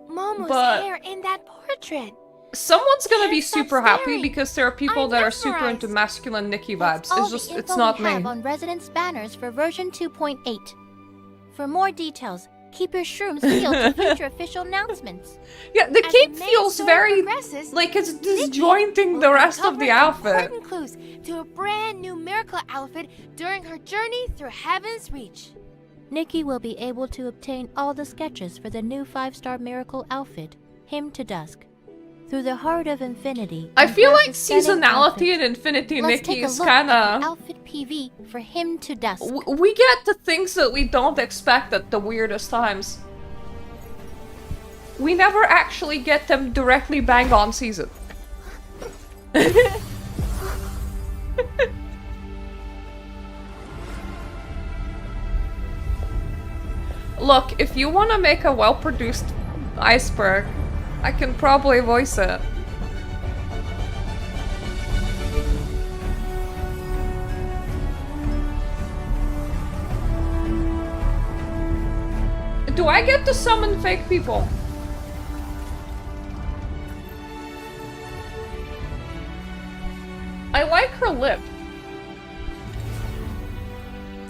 Momo's But- hair in that portrait. Someone's gonna be Can't stop super happy staring. because there are people I'm that are super into mesmerized. masculine Nikki That's vibes. all It's the just, info it's not we me. have on Resonance banners for version 2.8. For more details, keep your shrooms peeled for future official announcements. Yeah, the As cape the main feels story very progresses, like it's Nikki disjointing will the rest of uncover the outfit. important clues to a brand new miracle outfit during her journey through Heaven's Reach. Nikki will be able to obtain all the sketches for the new 5-star miracle outfit, Hymn to Dusk. Through the heart of infinity. I and feel birth like a stunning seasonality outfit. in Infinity Let's Nikki take a is look at the kinda. outfit PV for Hymn to Dusk. We get the things that we don't expect at the weirdest times. We never actually get them directly bang on season. Look, if you want to make a well-produced iceberg, I can probably voice it. Do I get to summon fake people? I like her lip.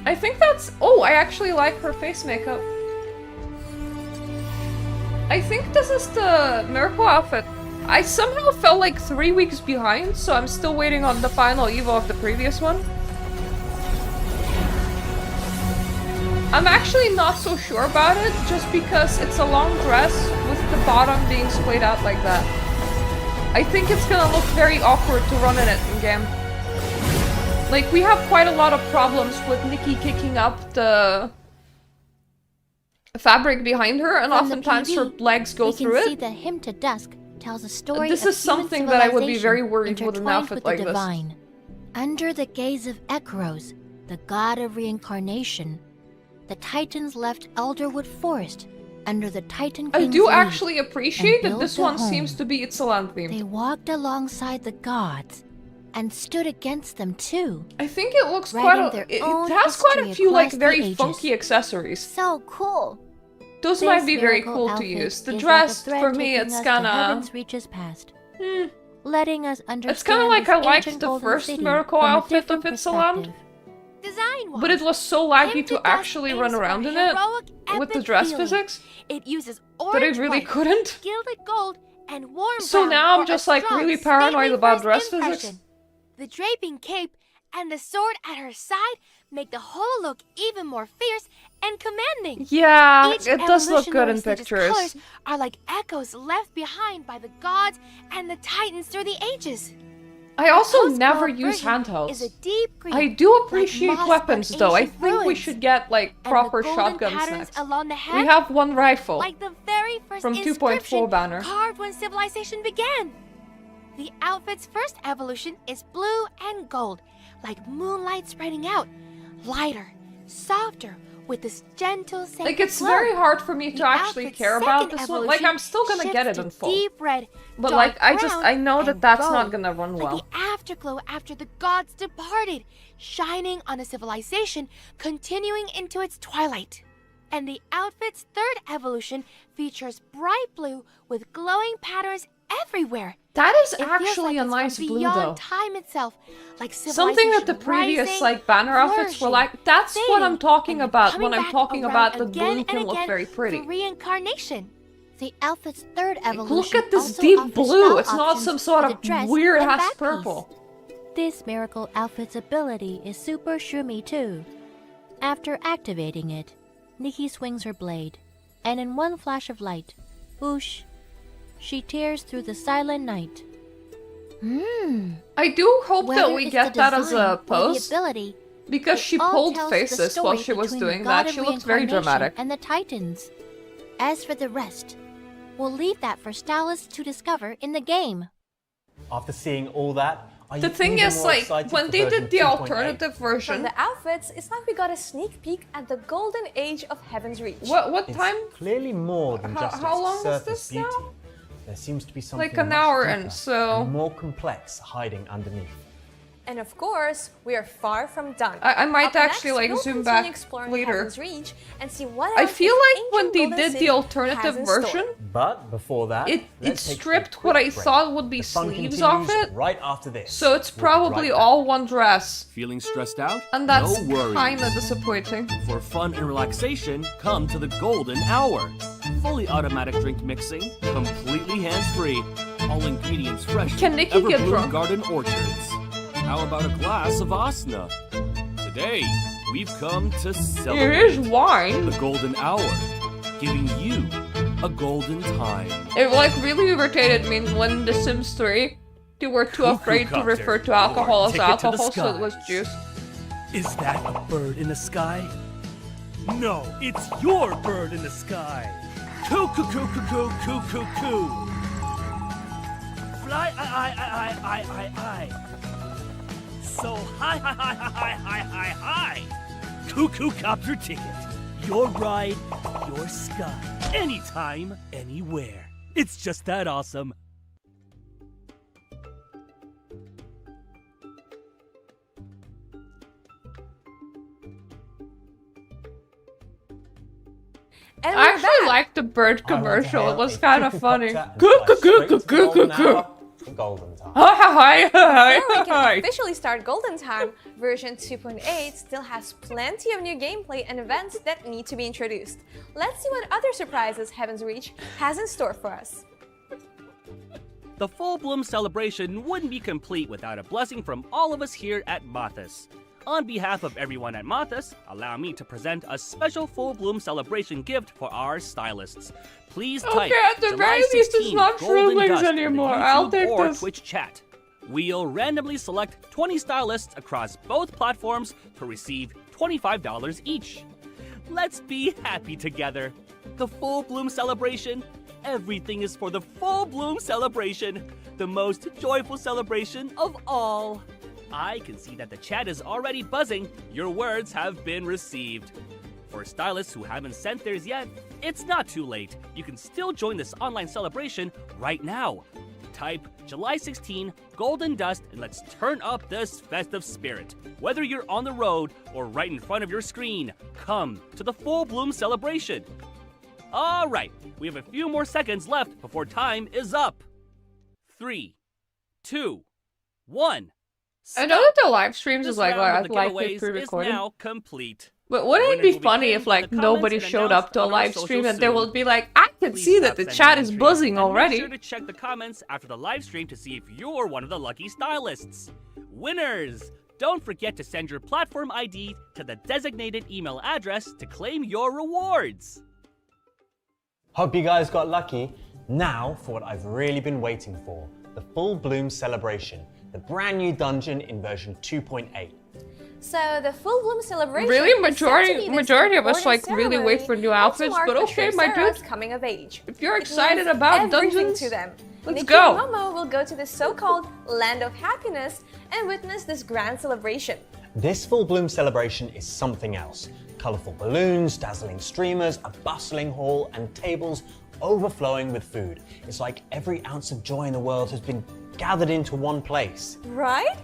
I think that's... Oh, I actually like her face makeup. I think this is the miracle outfit. I somehow felt like 3 weeks behind, so I'm still waiting on the final Evo of the previous one. I'm actually not so sure about it, just because it's a long dress with the bottom being splayed out like that. I think it's gonna look very awkward to run in it in-game. Like, we have quite a lot of problems with Nikki kicking up the fabric behind her, and From the oftentimes her PV, legs go we through can see it. that Hymn to Dusk tells a story This of is human something that I would be very civilization worried with an intertwined outfit with like the this. divine. Under the gaze of Ekros, the god of reincarnation, the Titans left Elderwood Forest under the Titan I King's do lead actually appreciate and that this built a one seems home. to be Ixalan themed. They walked alongside the gods and stood against them too. I think it looks writing quite their it own has quite a history few like across the very ages. funky accessories. So cool. Those This might be very miracle cool to outfit use. The is dress, like a for thread me, taking it's us to kinda... heaven's reaches past, letting us understand It's kinda like I this liked ancient the golden first city miracle from a outfit of different Ixalan, perspective. Design-wise, but it was so Hymn laggy to Dusk actually run aims for around in it heroic, with the epic dress feeling. physics It uses that I orange really white, couldn't. gilded gold, and warm So brown now I'm for a just like strong, really paranoid stately about first dress impression. physics. The draping cape and the sword at her side make the whole look even more fierce and commanding. Yeah, Each it does look good in evolutionary stage's pictures. colors are like echoes left behind by the gods and the titans through the ages. I also Post-war never use version handhelds. Is a deep green, I do appreciate like moss weapons on though. I ancient think we ruins. should get like And proper the golden shotguns patterns next. along the head, We have one rifle. like the very first From 2.4 inscription banner. carved when civilization began. The outfit's first evolution is blue and gold, like moonlight spreading out, lighter, softer, with this gentle scent. Like it's very hard for me to actually care about this one. Like I'm still gonna get it in full. Deep red, But dark like I brown, know that and that's not gold, gonna run well. like the afterglow after the gods departed, shining on a civilization, continuing into its twilight. And the outfit's third evolution features bright blue with glowing patterns everywhere. That is It feels actually like a it's nice from blue beyond though. time itself, like Something that the civilization previous rising, like banner outfits were like. That's what I'm fading, talking and about coming when I'm back talking around about the again blue and can look again very pretty. for reincarnation. The outfit's third evolution. Look at this also deep offers blue. style It's not options some sort for of the dress weird and ass back piece. purple. This miracle outfit's ability is super shroomy too. After activating it, Nikki swings her blade, and in one flash of light, whoosh, she tears through the silent night. I do hope that Whether we it's get the that as design a or the post ability, because it she all pulled tells the faces while story she was between the doing god that. of She looked very reincarnation dramatic. and the Titans. As for the rest, we'll leave that for stylists to discover in the game. After seeing all that, are The you thing even is, more like, excited when for they version did the 2.8? alternative From version, the outfits, it's like we got a sneak peek at the golden age of Heaven's Reach. what It's time? clearly more than just How its long is surface this beauty. now? There seems to be something Like an much hour, deeper and so and more complex hiding underneath. And of course, we are far from done. I might Up actually next, like we'll zoom continue back exploring later. Heaven's Reach and see what I else feel this like when ancient they golden did city the has alternative in store. version, But before that, it let's take a stripped quick what I break. thought would be The fun sleeves off continues it. right after this. So it's We'll be probably right back. all one dress. Feeling stressed out? And that's no worries. kinda disappointing. For fun and relaxation, come to the Golden Hour. Fully automatic drink mixing, completely hands-free, all ingredients fresh Can from Nikki get Everbloom drunk? Garden orchards. How about a glass of Asna? Today, we've come to celebrate Here is wine. the Golden Hour, giving you a golden time. It like really irritated me when in The Sims 3 they were too afraid to refer to alcohol as alcohol, so it was juice. Is that a bird in the sky? No, it's your bird in the sky. Coo coo coo coo coo coo coo coo. Fly I. So hi. Cuckoo copter ticket. Your ride, your sky. Anytime, anywhere. It's just that awesome. And I we're actually back. liked the bird I want to commercial. hail It was a kind of funny. quadcopter and fly straight to the golden hour for golden time. Before we can Hi. officially start Golden Time, version 2.8 still has plenty of new gameplay and events that need to be introduced. Let's see what other surprises Heaven's Reach has in store for us. The Full Bloom celebration wouldn't be complete without a blessing from all of us here at Mothus. On behalf of everyone at Mothus, allow me to present a special Full Bloom celebration gift for our stylists. Please type Okay, at the July very least, it's 16 not Golden Shrooms Dust in the anymore. YouTube I'll take or this. Twitch chat. We'll randomly select 20 stylists across both platforms to receive $25 each. Let's be happy together. The Full Bloom celebration. Everything is for the Full Bloom celebration. The most joyful celebration of all. I can see that the chat is already buzzing. Your words have been received. For stylists who haven't sent theirs yet, it's not too late. You can still join this online celebration right now. Type July 16 Golden Dust and let's turn up this festive spirit. Whether you're on the road or right in front of your screen, come to the Full Bloom celebration. All right, we have a few more seconds left before time is up. 3, 2, 1. I know that the live streams This is like round of the likely giveaways is pre-recorded. now complete. But wouldn't it be Winners will be funny pinned if like in the nobody comments and showed up to a announced on our live stream socials and they soon. will be like, I can Please see that stop the sending chat in is streams buzzing and already. Make sure to check the comments after the live stream to see if you're one of the lucky stylists. Winners! Don't forget to send your platform ID to the designated email address to claim your rewards. Hope you guys got lucky. Now for what I've really been waiting for, the Full Bloom celebration. the brand new dungeon in version 2.8. So the full bloom celebration. Really, is set to be this majority of us important like really wait for new ceremony outfits, to mark but okay, my Sarah's dude. coming of age. If you're It excited means about everything dungeons, to them. let's Nikki go. and Momo will go to the so-called land of happiness and witness this grand celebration. This full bloom celebration is something else. Colourful balloons, dazzling streamers, a bustling hall, and tables overflowing with food. It's like every ounce of joy in the world has been gathered into one place. Right?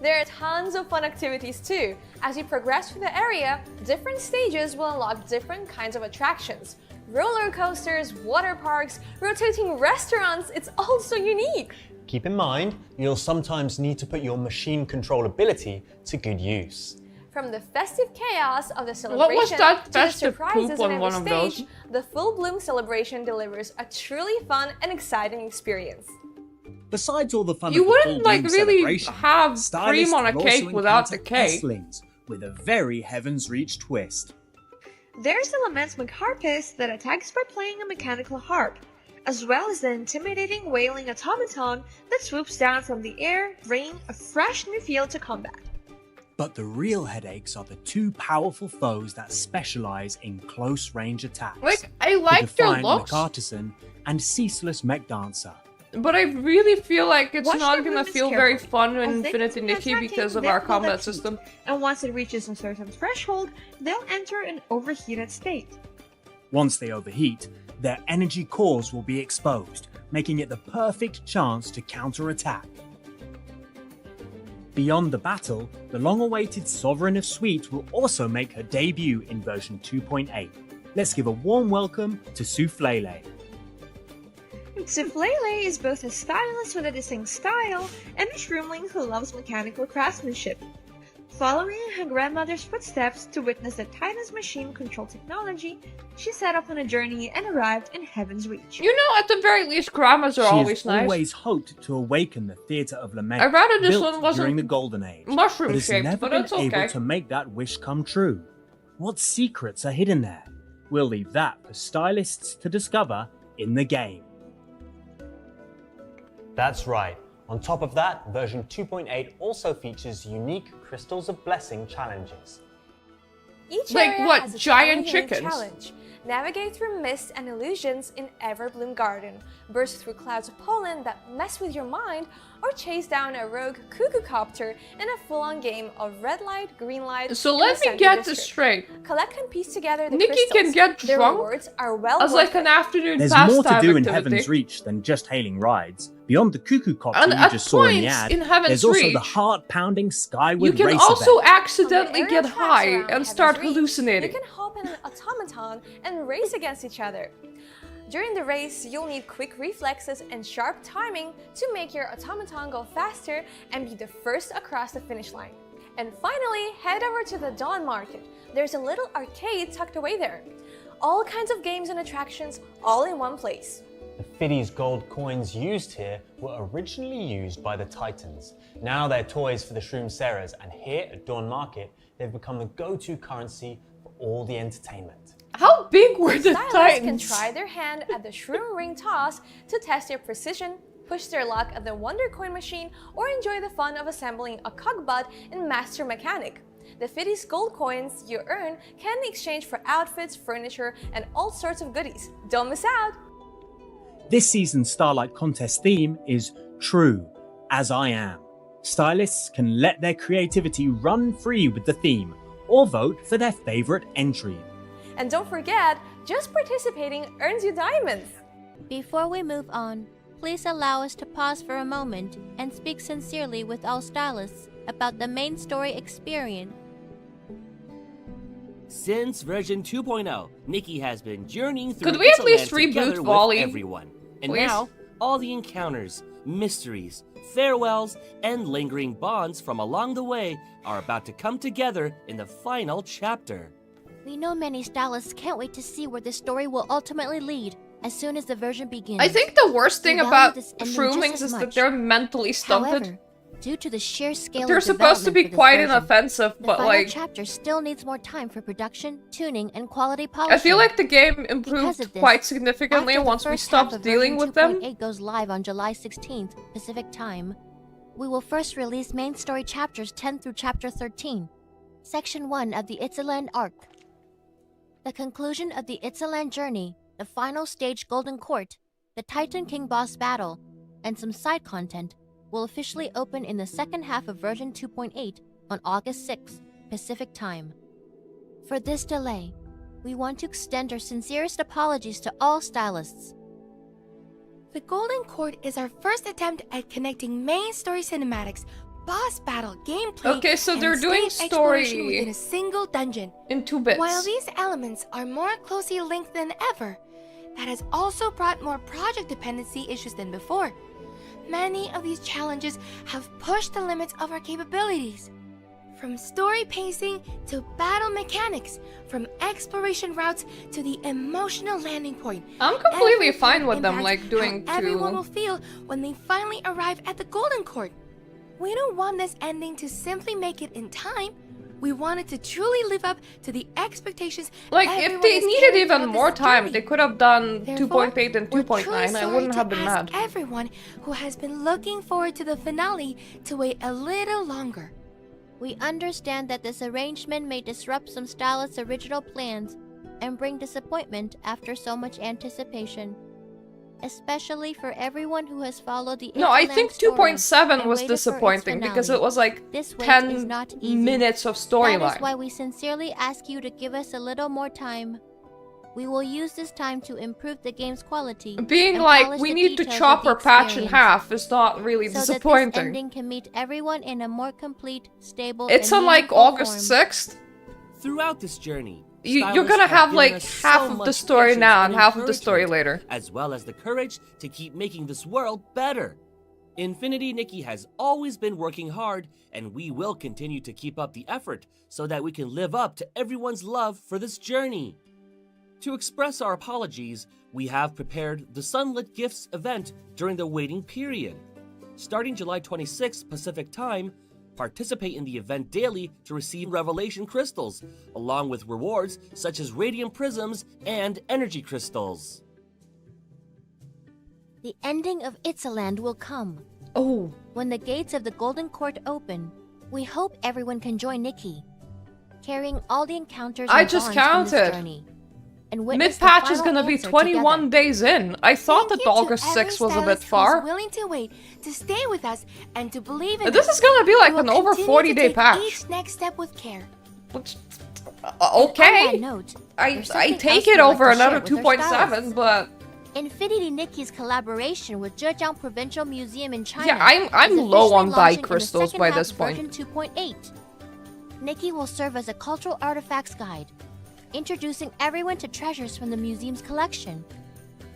There are tons of fun activities too. As you progress through the area, different stages will unlock different kinds of attractions. Roller coasters, water parks, rotating restaurants, it's all so unique. Keep in mind, you'll sometimes need to put your machine controllability to good use. From the festive chaos of the celebration What was that to the festive surprises poop in on every one of those? stage, the full bloom celebration delivers a truly fun and exciting experience. Besides all the fun You of the wouldn't full like bloom really celebration, have stylists cream on a will cake also without the encounter cake. S-Lings with a very Heaven's Reach twist. There's the immense McHarpist that attacks by playing a mechanical harp, as well as the intimidating wailing automaton that swoops down from the air, bringing a fresh new feel to combat. But the real headaches are the two powerful foes that specialize in close-range attacks. Like, I like the their defiant looks, McArtisan and ceaseless Mech Dancer. but I really feel like it's Watch not your gonna movements feel very carefully, fun in as they Infinity continue Nikki attacking, because of they'll our build combat up heat, system. And once it reaches a certain threshold, they'll enter an overheated state. Once they overheat, their energy cores will be exposed, making it the perfect chance to counterattack. Beyond the battle, the long-awaited Sovereign of Sweet will also make her debut in version 2.8. Let's give a warm welcome to Soufflele. Soufflele is both a stylist with a distinct style and a shroomling who loves mechanical craftsmanship. Following in her grandmother's footsteps to witness the Titan's machine control technology, she set off on a journey and arrived in Heaven's Reach. You know, at the very least, grandmas are She always has nice. always hoped to awaken the Theatre of Lament, I'd rather this built one wasn't during the Golden Age, mushroom but has shaped, never but been it's okay. able to make that wish come true. What secrets are hidden there? We'll leave that for stylists to discover in the game. That's right. On top of that, version 2.8 also features unique Crystals of Blessing challenges. Each Like area what, has its giant own unique chickens? challenge. Navigate through mist and illusions in Everbloom Garden, burst through clouds of pollen that mess with your mind, or chase down a rogue cuckoo copter in a full-on game of red light, green light. So in let the me center get district. this straight. Collect and piece together the Nikki crystals. can get The drunk rewards are well as worth like an it. afternoon There's pastime more to do in activity. Heaven's Reach than just hailing rides. Beyond the cuckoo copter And you at just saw in the points ad, in Heaven's there's also Reach, the heart-pounding Skyward You can Race also event. accidentally get high and start hallucinating. You can hop in an automaton and race against each other. During the race, you'll need quick reflexes and sharp timing to make your automaton go faster and be the first across the finish line. And finally, head over to the Dawn Market. There's a little arcade tucked away there. All kinds of games and attractions all in one place. The Fiddy's gold coins used here were originally used by the Titans. Now they're toys for the Shroom Sarahs, and here at Dawn Market, they've become the go-to currency for all the entertainment. How big were the Stylists Titans? can try their hand at the Shroom Ring Toss to test their precision, push their luck at the Wonder Coin machine, or enjoy the fun of assembling a cogbot in Master Mechanic. The Fiddy's gold coins you earn can exchange for outfits, furniture, and all sorts of goodies. Don't miss out! This season's Starlight Contest theme is True, As I Am. Stylists can let their creativity run free with the theme, or vote for their favorite entry. And don't forget, just participating earns you diamonds! Before we move on, please allow us to pause for a moment and speak sincerely with all stylists about the main story experience. Since version 2.0, Nikki has been journeying through Could we at Pixel least Land reboot together Volley? with everyone. And Please? now, all the encounters, mysteries, farewells, and lingering bonds from along the way are about to come together in the final chapter. We know many stylists can't wait to see where the story will ultimately lead as soon as the version begins. I think the worst thing We value about this ending Shroomlings just as is that much. they're mentally stunted. However, due to the sheer scale They're of supposed to be development for this quite version, inoffensive, the but final like chapter still needs more time for production, tuning, and quality I polishing. feel like the game Because improved of this, quite significantly after the once we first half stopped of dealing version with them. 2.8 goes live on July 16th Pacific Time, we will first release main story chapters 10 through chapter 13, section 1 of the Itzaland arc. The conclusion of the Itzaland journey, the final stage Golden Court, the Titan King boss battle, and some side content will officially open in the second half of version 2.8 on August 6th, Pacific Time. For this delay, we want to extend our sincerest apologies to all stylists. The Golden Court is our first attempt at connecting main story cinematics, boss battle, gameplay, Okay, so and they're doing stage exploration story within a single dungeon. in 2 bits. While these elements are more closely linked than ever, that has also brought more project dependency issues than before. Many of these challenges have pushed the limits of our capabilities. From story pacing to battle mechanics, from exploration routes to the emotional landing point. I'm completely Everything fine with them, impacts like, doing how everyone will 2. feel when they finally arrive at the Golden Court. We don't want this ending to simply make it in time. We want it to truly live up to the expectations. Like, if everyone they is needed carrying even throughout more this time, journey. they could have done Therefore, 2.8 and we're 2.9. truly I sorry wouldn't to have been ask mad. everyone who has been looking forward to the finale to wait a little longer. We understand that this arrangement may disrupt some stylists' original plans and bring disappointment after so much anticipation. Especially for everyone who has followed the No, I Itzaland think story 2.7 and was waited for its disappointing because finale. it was like This wait is 10 not easy. minutes of That is storyline. why we sincerely ask you to give us a little more time. We will use this time to improve the game's quality. Being and like, polish we the need to details of chop the or patch in experience, half is not really so that this disappointing. ending can meet everyone in a more complete, stable, It's and on like meaningful August form. 6th. Throughout this journey, You're stylists gonna have given like us half so of the much story patience now and half of the story encouragement, later. as well as the courage to keep making this world better. Infinity Nikki has always been working hard, and we will continue to keep up the effort so that we can live up to everyone's love for this journey. To express our apologies, we have prepared the Sunlit Gifts event during the waiting period. Starting July 26th Pacific Time, participate in the event daily to receive Revelation Crystals, along with rewards such as Radiant Prisms and Energy Crystals. The ending of Itzaland will come. Oh. When the gates of the Golden Court open, we hope everyone can join Nikki, carrying all the encounters I and just bonds from this counted. journey. And witness the Mid-patch is final gonna be answer 21 together. days in. I thought that Thank you to August every 6th was a bit stylist who's far. willing to wait, to stay with us, and to believe in This us. is gonna be like We will an over continue 40 to day take patch. Each next step with care. Okay. On that note, I there's something take else it we'd like over to share another with our 2.7, stylists. but Infinity Nikki's collaboration with Zhejiang Provincial Museum in China. yeah, I'm is low on officially buy launching in the crystals second by half this of point. Version 2.8. Nikki will serve as a cultural artifacts guide, introducing everyone to treasures from the museum's collection,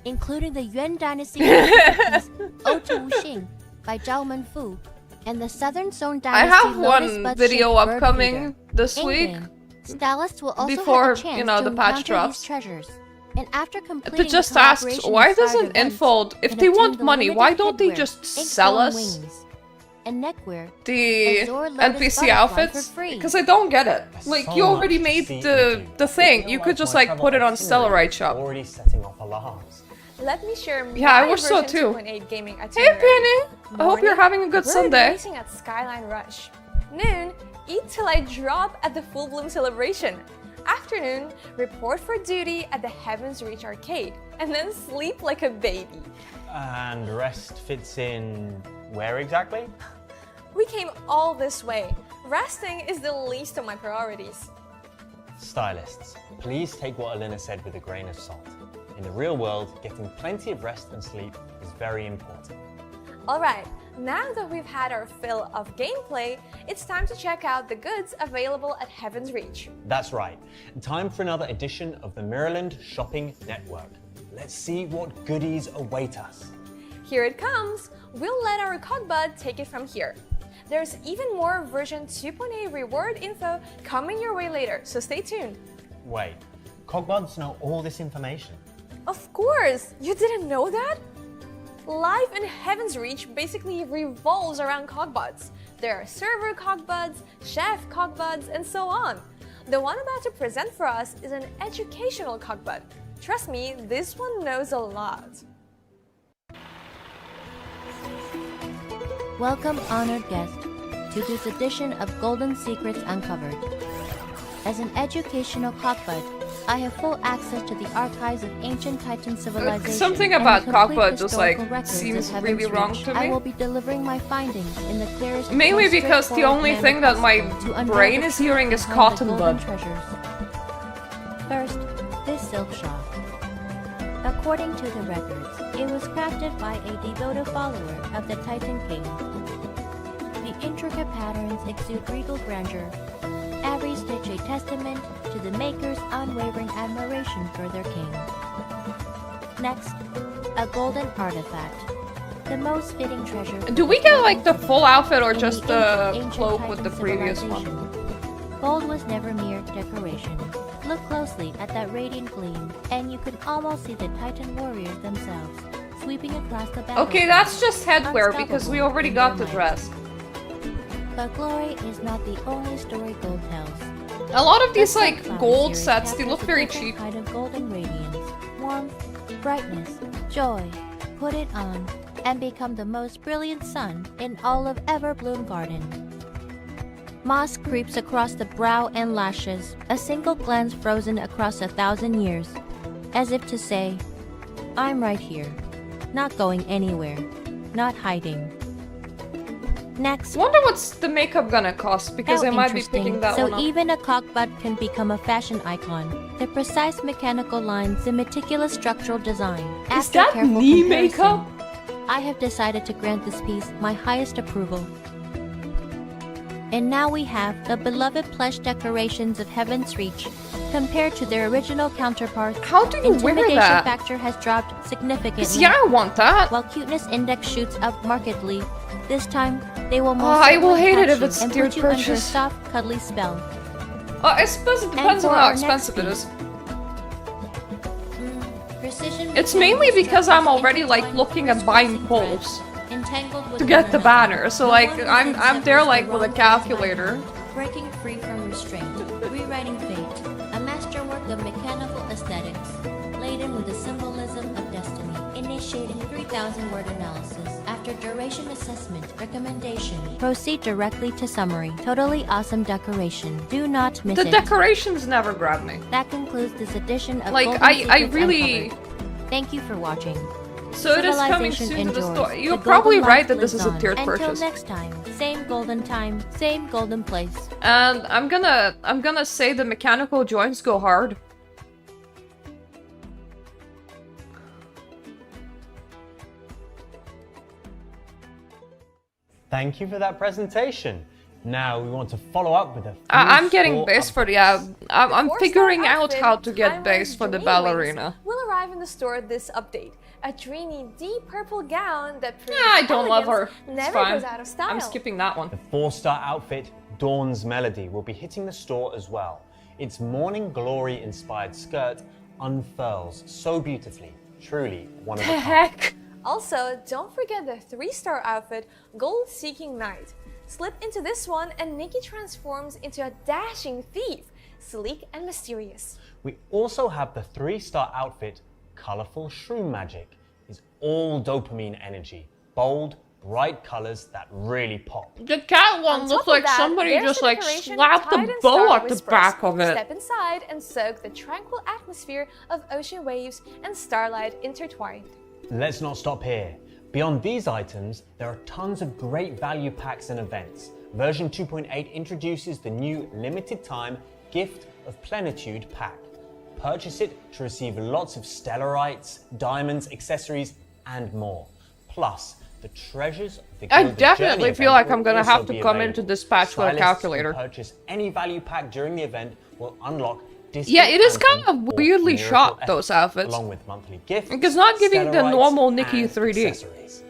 including the Yuan Dynasty piece Ode to Wuxing by Zhao Menfu, and the Southern Song I Dynasty have Lotus one Bud video Shaped Bird upcoming Feeder. this In-game, week stylists will also before, have a chance you know, to the patch encounter drops. these treasures. And after They completing just the asked, collaboration why inspired doesn't event, Infold, if and they obtain want the money, limited why don't they headwear, just ink sell glowing us wings, and neckwear, the Azure Lotus NPC Butterfly outfits? for free. Because I don't get it. Like, so you already much to made see the thing. You could just, like, put it on Stellarite Shop. Already setting off alarms. Let me share Yeah, I my wish so version too. 2.8 gaming Hey, itinerary. Penny! I hope you're having a good We're Sunday. racing at Skyline Rush. Noon, eat till I drop at the Full Bloom celebration. Afternoon, report for duty at the Heaven's Reach arcade, and then sleep like a baby. And rest fits in where exactly? We came all this way. Resting is the least of my priorities. Stylists, please take what Alina said with a grain of salt. In the real world, getting plenty of rest and sleep is very important. Alright, now that we've had our fill of gameplay, it's time to check out the goods available at Heaven's Reach. That's right. Time for another edition of the Maryland Shopping Network. Let's see what goodies await us. Here it comes! We'll let our Cogbud take it from here. There's even more version 2.8 reward info coming your way later, so stay tuned. Wait, Cogbuds know all this information? Of course! You didn't know that? Life in Heaven's Reach basically revolves around Cogbuds. There are server Cogbuds, chef Cogbuds, and so on. The one about to present for us is an educational Cogbud. Trust me, this one knows a lot. Welcome, honored guest, to this edition of Golden Secrets Uncovered. As an educational cockbud, I have full access to the archives of ancient Titan civilization. Something and about the complete cockbud just like historical records seems of really Heaven's wrong Reach. to me. I will be delivering my findings in the clearest, Mainly most because the straightforward only manner thing that my possible to unveil brain the is truth hearing is behind the cotton golden bud. treasures. First, this silk shawl. According to the records, it was crafted by a devoted follower of the Titan King. The intricate patterns exude regal grandeur, every stitch a testament to the maker's unwavering admiration for their king. Next, a golden artifact. The most fitting treasure. Do we get like the full outfit or in just the the ancient cloak Titan with the previous civilization. one? Gold was never mere decoration. Look closely at that radiant gleam, and you can almost see the Titan warriors themselves, sweeping across the battlefield. Okay, that's just headwear because we already got the might. dress. But glory is not the only story gold tells. A lot of these The like Sunflower gold series sets, they captures look a very different cheap. kind of golden radiance, warmth, brightness, joy. Put it on, and become the most brilliant sun in all of Everbloom Garden. Moss creeps across the brow and lashes, a single glance frozen across 1,000 years, as if to say, I'm right here, not going anywhere, not hiding. Next, Wonder what's the makeup gonna cost because how I might be interesting. picking that so one up. even a cockbud can become a fashion icon. The precise mechanical lines, the meticulous structural design. Is After that careful knee comparison, makeup? I have decided to grant this piece my highest approval. And now we have the beloved plush decorations of Heaven's Reach. Compared to their original counterparts, how do you wear intimidation that? factor has dropped significantly. Yeah, I want that. While cuteness index shoots up markedly, this time they will most I will certainly hate it catch if you it's and tiered put you under a purchase. soft, cuddly spell. I suppose it depends for on how our next expensive it is. Precision It's mainly because I'm already like looking at buying poles entangled with to get the one banner. another. So No like one I'm resents there the like with a wrong calculator. breaking free from restraint, rewriting fate, a masterwork of mechanical aesthetics, laden with the symbolism of destiny, initiating 3,000-word analysis. After duration assessment, recommendation, proceed directly to summary. Totally awesome decoration. Do not miss The it. decorations never grab me. That concludes this edition of Like, Golden I Secrets really- Uncovered. Thank you for watching. So it is coming Civilization soon to the endures. store. You're The probably golden right light that this lives is a on. tiered Until purchase. next time, same golden time, same golden place. And I'm gonna say the mechanical joints go hard. Thank you for that presentation. Now we want to follow up with a few I'm getting store base for the I'm Four-star figuring out outfit, how to get Time base for the Dream ballerina. Wings will arrive in the store this update. A dreamy, deep purple gown that proves Yeah, I don't love her. elegance It's never fine. goes out of style. I'm skipping that one. The 4-star outfit, Dawn's Melody, will be hitting the store as well. Its Morning Glory inspired skirt unfurls so beautifully. Truly one of a kind. Heck. Also, don't forget the 3-star outfit, Gold Seeking Knight. Slip into this one and Nikki transforms into a dashing thief, sleek and mysterious. We also have the 3-star outfit, Colorful Shroom Magic. It's all dopamine energy, bold, bright colors that really pop. The cat one On looks top of like that, somebody there's just the like decoration slapped the Titan bow Star at the Whispers. back of it. Step inside and soak the tranquil atmosphere of ocean waves and starlight intertwined. Let's not stop here. Beyond these items, there are tons of great value packs and events. Version 2.8 introduces the new limited time Gift of Plenitude pack. Purchase it to receive lots of stellarites, diamonds, accessories, and more. Plus, the treasures of the I Gilded definitely Journey feel event like I'm will gonna also have to be come available. into dispatch for a Stylists who calculator. purchase any value pack during the event will unlock Yeah, it is kind Anthem of or weirdly Miracle shot, F, those outfits. along with monthly gifts, It's not giving the stellarites, normal Nikki and 3D. accessories.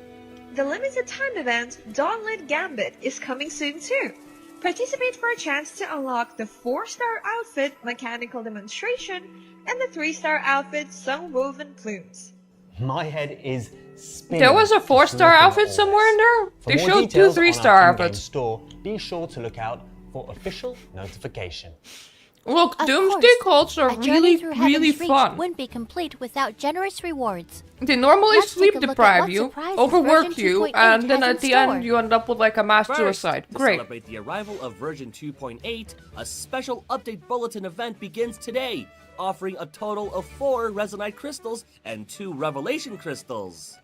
The limited time event, Dawnlit Gambit, is coming soon too. Participate for a chance to unlock the 4-star outfit Mechanical Demonstration and the 3-star outfit Sun-Woven Plumes. My head is spinning. There was a just 4-star looking at outfit all somewhere in this. there? For They more showed 2 details on our 3-star in-game outfits. store, be sure to look out for official notification. Look, Of Doomsday course, cults are a journey really, through really Heaven's Reach fun. wouldn't be complete without generous rewards. They normally Let's take sleep a look at deprive what you, surprises overwork version you, 2.8 and then has at in the store. end you end up with like a mass First, suicide. to Great. celebrate the arrival of version 2.8, a special update bulletin event begins today, offering a total of 4 Resonite crystals and 2 Revelation crystals.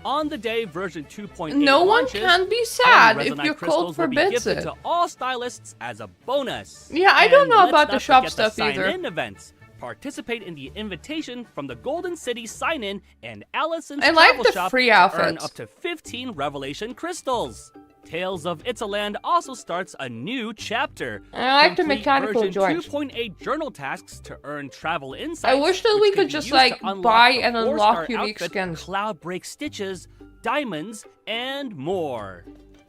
On the day version 2.8 No one launches, can be 10 sad if Resonite your crystals cult will be forbids gifted it. to all stylists as a bonus. Yeah, I don't And know let's about the not shop forget stuff the either. sign-in events. Participate in the invitation from the Golden City sign-in and Allison's I like travel the shop free to earn outfits. up to 15 Revelation crystals. Tales of Itzaland also starts a new chapter. I like the Complete mechanical version joints. 2.8 journal tasks to earn travel insights. I wish that which we can could be just used like to unlock buy the and 4-star unlock unique outfit, skins. Cloud break stitches, diamonds, and more.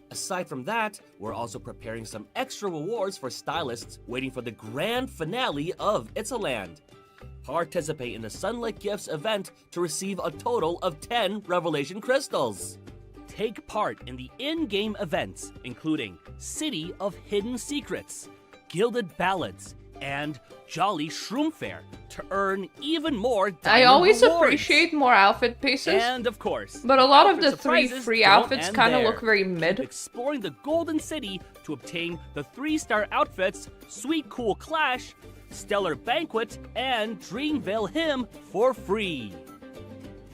Aside from that, we're also preparing some extra rewards for stylists waiting for the grand finale of Itzaland. Participate in the Sunlit Gifts event to receive a total of 10 Revelation crystals. Take part in the in-game events, including City of Hidden Secrets, Gilded Ballads, and Jolly Shroom Fair to earn even more I diamond always rewards. appreciate more outfit pieces, And of course, but a lot of outfit the 3 surprises free don't outfits end kind of there. look very Keep mid. exploring the Golden City to obtain the 3-star outfits, Sweet Cool Clash, Stellar Banquet, and Dreamvale Hymn for free.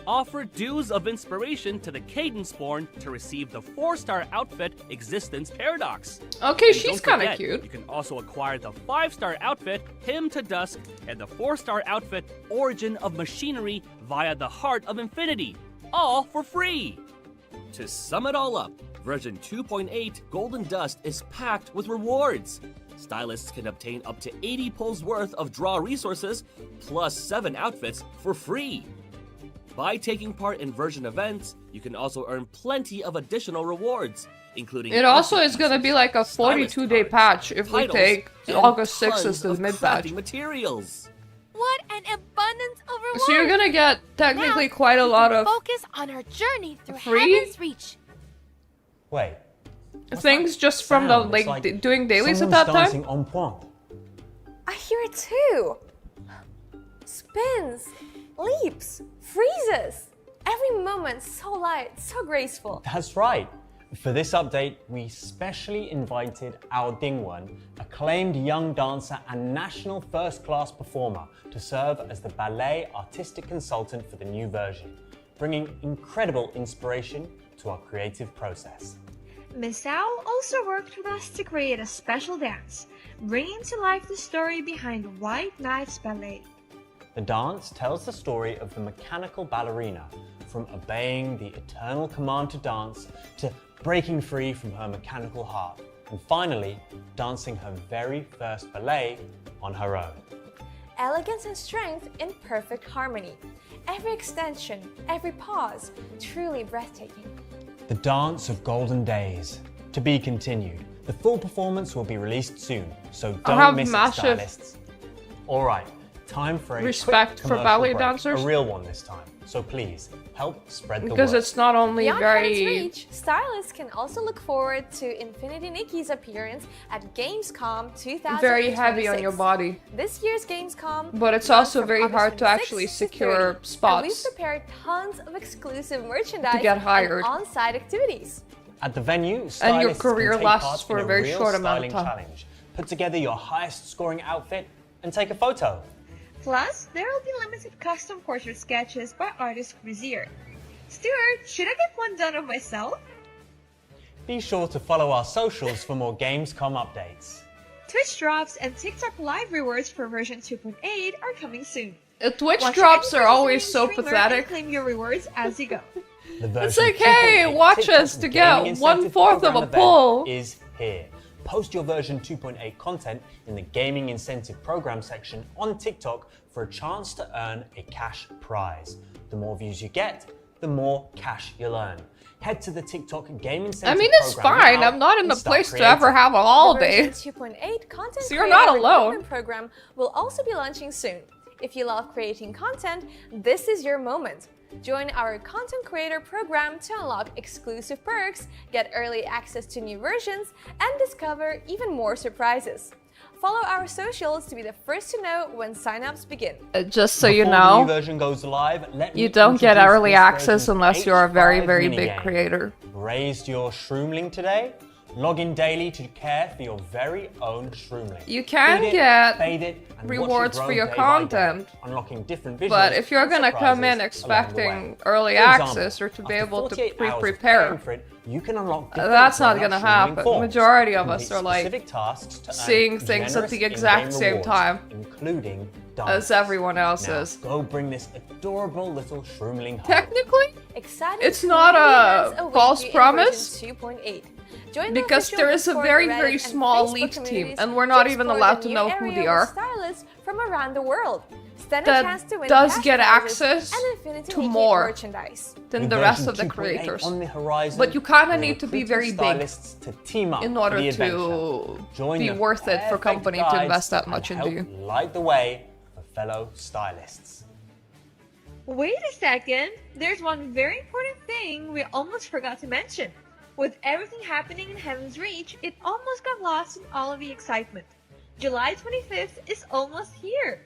Offer dues of inspiration to the Cadence-born to receive the 4-star outfit Existence Paradox. Okay, And she's don't kinda forget, cute. You can also acquire the 5-star outfit Hymn to Dusk and the 4-star outfit Origin of Machinery via the Heart of Infinity, all for free. To sum it all up, version 2.8 Golden Dust is packed with rewards. Stylists can obtain up to 80 pulls worth of draw resources, plus 7 outfits for free. By taking part in version events, you can also earn plenty of additional rewards, including It also outfit is gonna be pieces, like a stylist 42-day cards, patch if we titles, take and August 6th tons as the of mid patch. crafting materials. What an abundance of rewards! So you're gonna get technically Now, quite a we lot can of focus on our journey through free? Heaven's Reach. Wait. things just from the Sound? It's like doing dailies at someone's that dancing time. on point. I hear it too. Spins, leaps, freezes. Every moment so light, so graceful. That's right. For this update, we specially invited our Dingwen, acclaimed young dancer and national first-class performer, to serve as the ballet artistic consultant for the new version, bringing incredible inspiration to our creative process. Miss Owl also worked with us to create a special dance, bringing to life the story behind White Knight's Ballet. The dance tells the story of the mechanical ballerina, from obeying the eternal command to dance to breaking free from her mechanical heart, and finally dancing her very first ballet on her own. Elegance and strength in perfect harmony. Every extension, every pause, truly breathtaking. The Dance of Golden Days. To be continued. The full performance will be released soon, so I have don't miss it, massive stylists. Alright, time for a respect quick for commercial ballet break. dancers. A real one this time, so please, help spread the Because word. it's not only Beyond very Heaven's Reach, stylists can also look forward to Infinity Nikki's appearance at Gamescom 2026. very heavy on your body. This year's Gamescom, But it's runs also from very August hard to 26th actually to secure 30, And we've spots. prepared tons of exclusive merchandise To get hired. and on-site activities. At the venue, And your stylists career can take lasts part for in a very real short amount of styling time. challenge. Put together your highest scoring outfit and take a photo. Plus, there will be limited custom portrait sketches by artist Cruzier. Stuart, should I get one done of myself? Be sure to follow our socials for more Gamescom updates. Twitch drops and TikTok live rewards for version 2.8 are coming soon. Twitch Watch drops any are always so participating streamer and pathetic. claim your rewards as you go. The It's version like, hey, 2.8 watch TikTok us to gaming get incentive 1/4 of program a event pull. is here. Post your version 2.8 content in the Gaming Incentive Program section on TikTok for a chance to earn a cash prize. The more views you get, the more cash you'll earn. Head to the TikTok Game Incentive I mean, it's Program fine. now I'm not in and the start place to creating. ever have a holiday. The version 2.8 content So you're not creator alone. recruitment program will also be launching soon. If you love creating content, this is your moment. Join our content creator program to unlock exclusive perks, get early access to new versions, and discover even more surprises. Follow our socials to be the first to know when signups begin. Just so you Before the new know, version goes live, let you me don't get introduce early this access version's unless you're a very, H5 very big minigame. creator. Raised your shroomling today? Log in daily to care for your very own shroomling. You can Feed it, get bathe it, and watch it rewards grow for your day by day, content. unlocking different visuals But if you're and gonna come in surprises along the expecting way. early For example, access or to be after able to 48 hours of pre-prepare, paying for it, you can unlock different that's not grown-up gonna shroomling happen. forms, Majority of us complete are like specific tasks to earn seeing things at generous the exact in-game same rewards, time including as diamonds. everyone else Now, is. go bring this adorable little shroomling home. Technically, Exciting it's not community events a await false you in promise. version 2.8. Join the Because official there is a Discord, very, Reddit, very and small Facebook lead team, communities and we're not to even explore allowed the to new know who area they with are. stylists from around the world. Stand a chance to That win does cash get prizes access and Infinity to Nikki more merchandise. than With the rest version of the 2.8 creators. on the horizon, But you kinda we're need to be recruiting very big stylists to team up in for order the to adventure. Join be the worth it for perfect company to guides invest that and much into help you. light the way for fellow stylists. Wait a second, there's one very important thing we almost forgot to mention. With everything happening in Heaven's Reach, it almost got lost in all of the excitement. July 25th is almost here.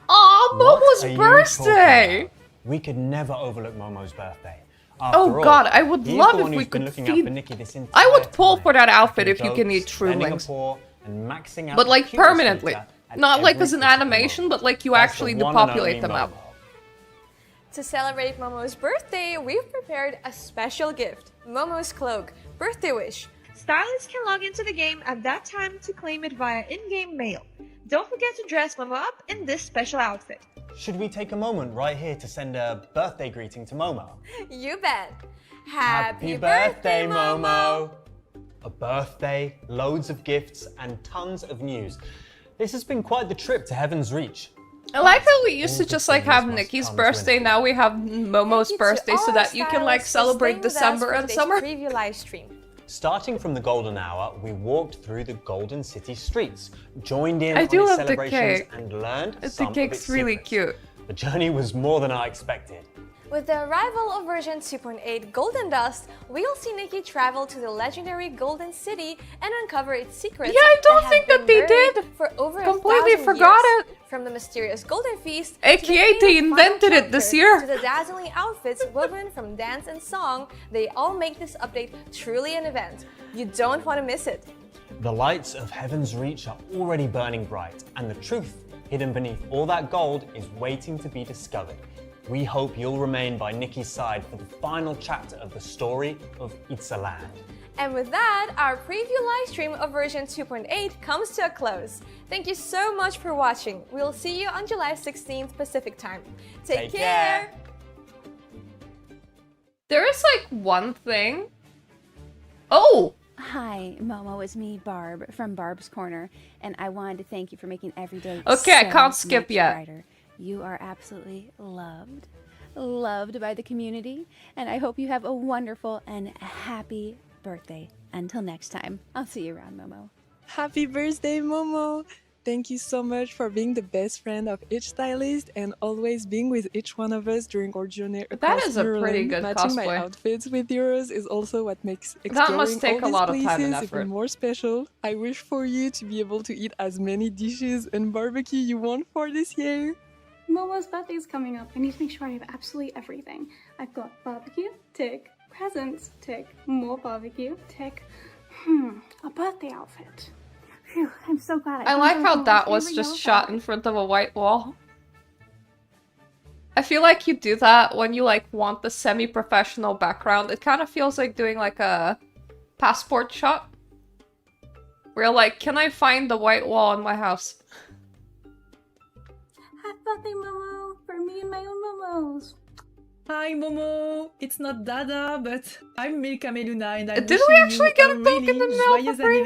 Aw, What Momo's are you birthday! talking about? We could never overlook Momo's birthday. Oh After god, all, I would he's love the if one we who's been could looking out feed... for Nikki this I entire would pull time, for that outfit making if you can eat jokes, bending a shroomlings. paw, and maxing out But the like cutest permanently. Mirta at Not like every as an critical animation, moment. but like you That's actually the one and depopulate only them out. Momo. To celebrate Momo's birthday, we've prepared a special gift, Momo's cloak, birthday wish. Stylists can log into the game at that time to claim it via in-game mail. Don't forget to dress Momo up in this special outfit. Should we take a moment right here to send a birthday greeting to Momo? You bet. Happy birthday, Momo! A birthday, loads of gifts, and tons of news. This has been quite the trip to Heaven's Reach. I like how we used to All just good like things have must Nikki's come to an birthday, end. now we have Momo's Thank you to birthday so all that you can like stylists for celebrate staying with us December for and today's summer. preview live stream. Starting from the golden hour, we walked through the Golden City streets, joined in I on do its love the celebrations, cake. and learned The some of cake's its really secrets. cute. The journey was more than I expected. With the arrival of version 2.8 Golden Dust, we'll see Nikki travel to the legendary Golden City and uncover its secrets. Yeah, I don't have think that been they buried did. For over Completely 1,000 forgot years. it. From the mysterious Golden Feast, AKA to the they famous invented final it this chapter, year. to the dazzling outfits woven from dance and song, they all make this update truly an event. You don't want to miss it. The lights of Heaven's Reach are already burning bright, and the truth hidden beneath all that gold is waiting to be discovered. We hope you'll remain by Nikki's side for the final chapter of the story of Itzaland. And with that, our preview live stream of version 2.8 comes to a close. Thank you so much for watching. We'll see you on July 16th Pacific time. Take care! There is like one thing. Oh! Hi, Momo, it's me, Barb, from Barb's Corner, and I wanted to thank you for making every day Okay, I so can't skip much yet. brighter. You are absolutely loved by the community, and I hope you have a wonderful and happy birthday. Until next time, I'll see you around, Momo. Happy birthday, Momo! Thank you so much for being the best friend of each stylist and always being with each one of us during our journey across That is a pretty Ireland. good Matching my cosplay. outfits with yours is also what makes That exploring must take all a lot of these time and places effort. even more special. I wish for you to be able to eat as many dishes and barbecue you want for this year. Momo's birthday is coming up. I need to make sure I have absolutely everything. I've got barbecue, tick, presents, tick, more barbecue, tick, a birthday outfit. Phew, I'm so glad I like how that was just shot in front of a white wall. I feel like you do that when you like want the semi-professional background. It kind of feels like doing like a passport shot. Where you're like, can I find the white wall in my house? Happy birthday, Momo, for me and my own Momos. Hi Momo! It's not Dada, but I'm Milka Meluna and I'm Did we actually get a book in the mail for free?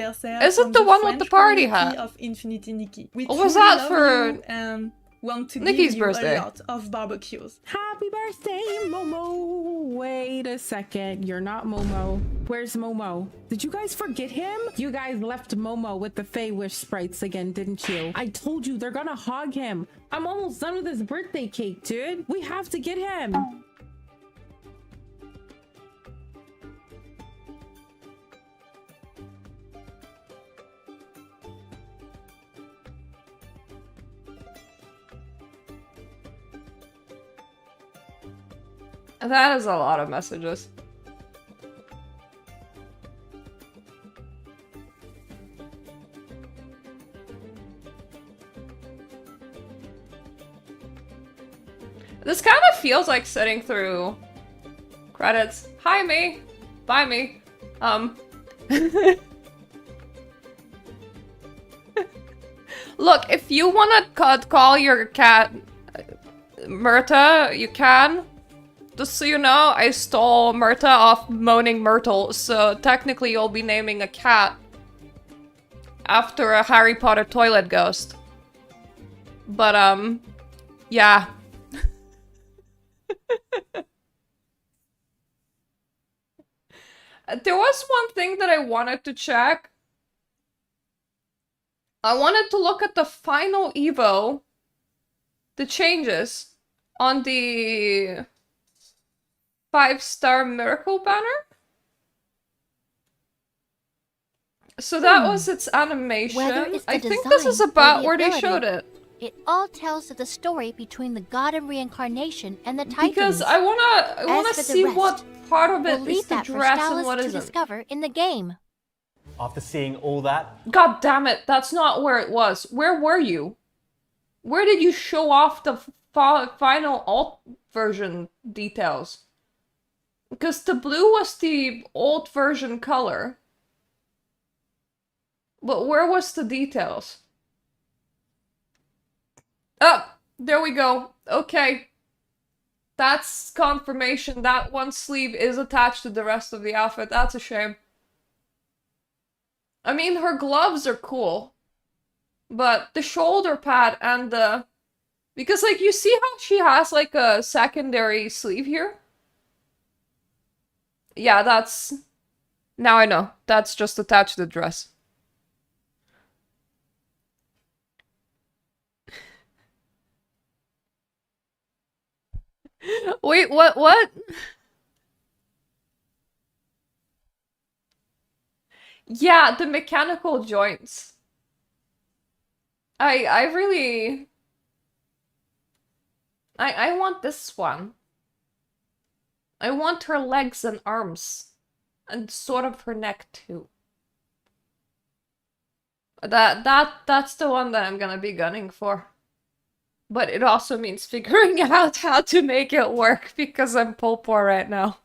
Is it the one with the party hat? Of Infinity Nikki. We Or was truly that love for you and want to Nikki's give you birthday? a lot of barbecues. Happy birthday, Momo! Wait a second, you're not Momo. Where's Momo? Did you guys forget him? You guys left Momo with the Fey Wish sprites again, didn't you? I told you they're gonna hog him. I'm almost done with his birthday cake, dude. We have to get him. That is a lot of messages. This kind of feels like sitting through credits. Hi, me. Bye, me. Look, if you wanna call your cat Mirta, you can. Just so you know, I stole Mirta off Moaning Myrtle, so technically you'll be naming a cat after a Harry Potter toilet ghost. But, yeah. There was one thing that I wanted to check. I wanted to look at the final Evo, the changes on the 5-star miracle banner. So that was its animation. I think this is about where they showed it. It all tells of the story between the god of reincarnation and the Titans. Because I wanna see what part of it is the dress and what to isn't. discover in the game. After seeing all that, God damn it, that's not where it was. Where were you? Where did you show off the final alt version details? Because the blue was the old version color. But where was the details? Oh, there we go. Okay. That's confirmation that one sleeve is attached to the rest of the outfit. That's a shame. I mean, her gloves are cool. But the shoulder pad and the... Because, like, you see how she has, like, a secondary sleeve here? Yeah, that's... Now I know. That's just attached to the dress. Wait, what? Yeah, the mechanical joints. I really... I want this one. I want her legs and arms. And sort of her neck too. That's the one that I'm gonna be gunning for. But it also means figuring out how to make it work because I'm poor right now.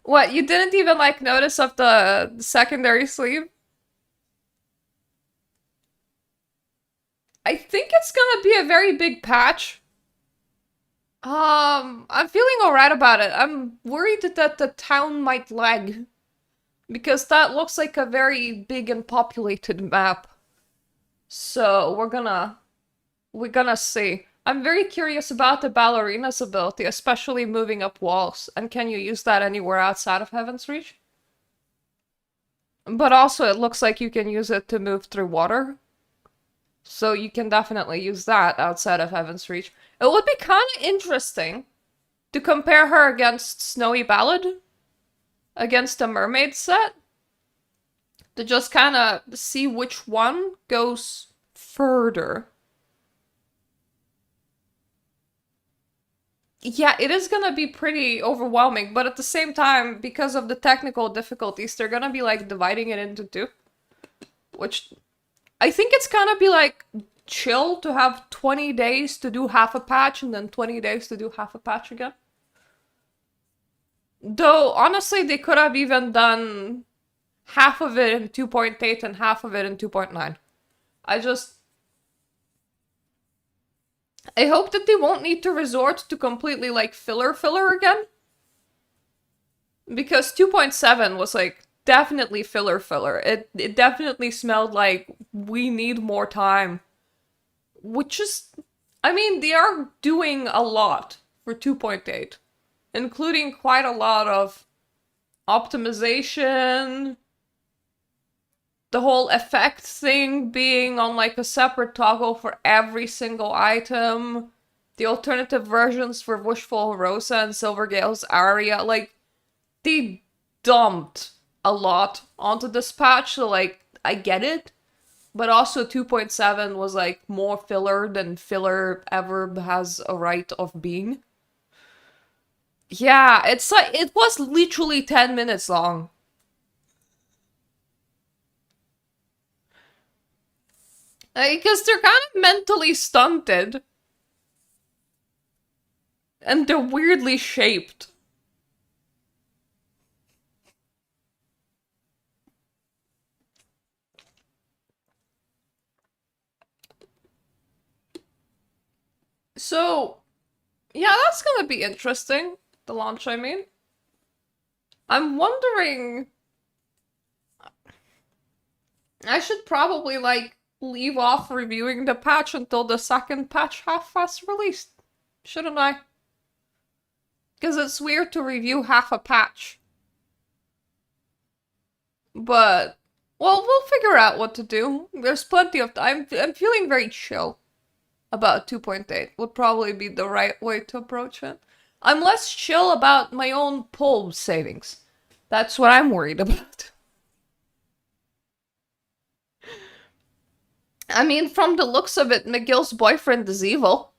What, you didn't even like notice of the secondary sleeve? I think it's gonna be a very big patch. I'm feeling alright about it. I'm worried that the town might lag. Because that looks like a very big and populated map. So we're gonna see. I'm very curious about the ballerina's ability, especially moving up walls. And can you use that anywhere outside of Heaven's Reach? But also it looks like you can use it to move through water. So you can definitely use that outside of Heaven's Reach. It would be kind of interesting to compare her against Snowy Ballad, against the mermaid set, to just kind of see which one goes further. Yeah, it is gonna be pretty overwhelming, but at the same time, because of the technical difficulties, they're gonna be like dividing it into two. Which I think it's gonna be like chill to have 20 days to do half a patch and then 20 days to do half a patch again. Though, honestly, they could have even done half of it in 2.8 and half of it in 2.9. I hope that they won't need to resort to completely, like, filler again. Because 2.7 was, like, definitely filler. It definitely smelled like we need more time. Which is... I mean, they are doing a lot for 2.8. Including quite a lot of optimization. The whole effect thing being on like a separate toggle for every single item. The alternative versions for Wishful Rosa and Silvergale's Aria. Like, they dumped a lot onto this patch, so like, I get it. But also 2.7 was like more filler than filler ever has a right of being. Yeah, it's like, it was literally 10 minutes long. Because they're kind of mentally stunted. And they're weirdly shaped. So, yeah, that's gonna be interesting. The launch, I mean. I'm wondering... I should probably, like, leave off reviewing the patch until the second patch half was released. Shouldn't I? Because it's weird to review half a patch. But, well, we'll figure out what to do. There's plenty of time. I'm feeling very chill about 2.8. Would probably be the right way to approach it. I'm less chill about my own poll savings. That's what I'm worried about. I mean, from the looks of it, McGill's boyfriend is evil.